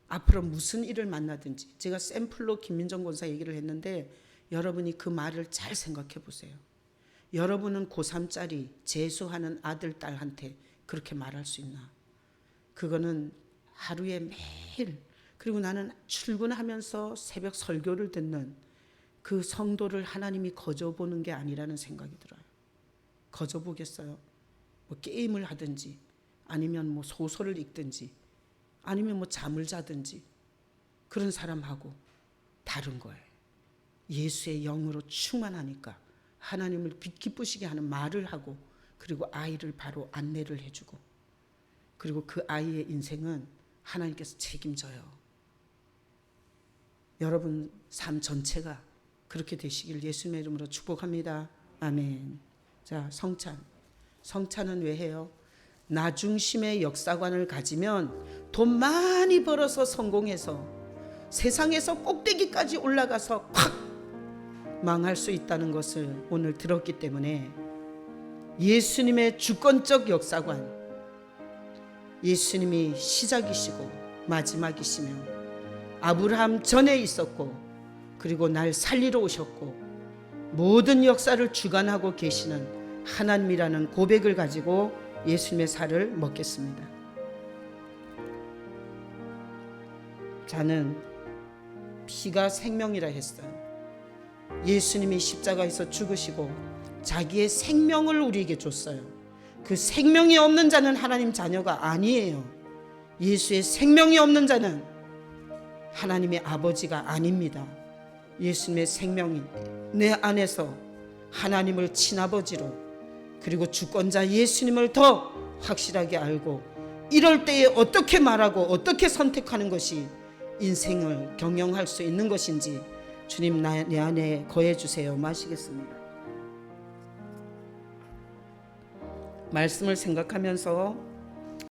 앞으로 무슨 일을 만나든지, 제가 샘플로 김민정 권사 얘기를 했는데 여러분이 그 말을 잘 생각해 보세요. 여러분은 고3짜리 재수하는 아들, 딸한테 그렇게 말할 수 있나? 그거는 하루에 매일, 그리고 나는 출근하면서 새벽 설교를 듣는 그 성도를 하나님이 거저보는 게 아니라는 생각이 들어요. 거저보겠어요? 뭐 게임을 하든지, 아니면 뭐 소설을 읽든지, 아니면 뭐 잠을 자든지, 그런 사람하고 다른 거예요. 예수의 영으로 충만하니까 하나님을 기쁘시게 하는 말을 하고, 그리고 아이를 바로 안내를 해주고, 그리고 그 아이의 인생은 하나님께서 책임져요. 여러분 삶 전체가 그렇게 되시길 예수님의 이름으로 축복합니다. 아멘. 자, 성찬은 왜 해요? 나 중심의 역사관을 가지면 돈 많이 벌어서 성공해서 세상에서 꼭대기까지 올라가서 팍 망할 수 있다는 것을 오늘 들었기 때문에, 예수님의 주권적 역사관, 예수님이 시작이시고 마지막이시며 아브라함 전에 있었고, 그리고 날 살리러 오셨고, 모든 역사를 주관하고 계시는 하나님이라는 고백을 가지고 예수님의 살을 먹겠습니다. 자는 피가 생명이라 했어요. 예수님이 십자가에서 죽으시고 자기의 생명을 우리에게 줬어요. 그 생명이 없는 자는 하나님 자녀가 아니에요. 예수의 생명이 없는 자는 하나님의 아버지가 아닙니다. 예수님의 생명이 내 안에서 하나님을 친아버지로, 그리고 주권자 예수님을 더 확실하게 알고, 이럴 때에 어떻게 말하고 어떻게 선택하는 것이 인생을 경영할 수 있는 것인지 주님 내 안에 거해 주세요. 마시겠습니다. 말씀을 생각하면서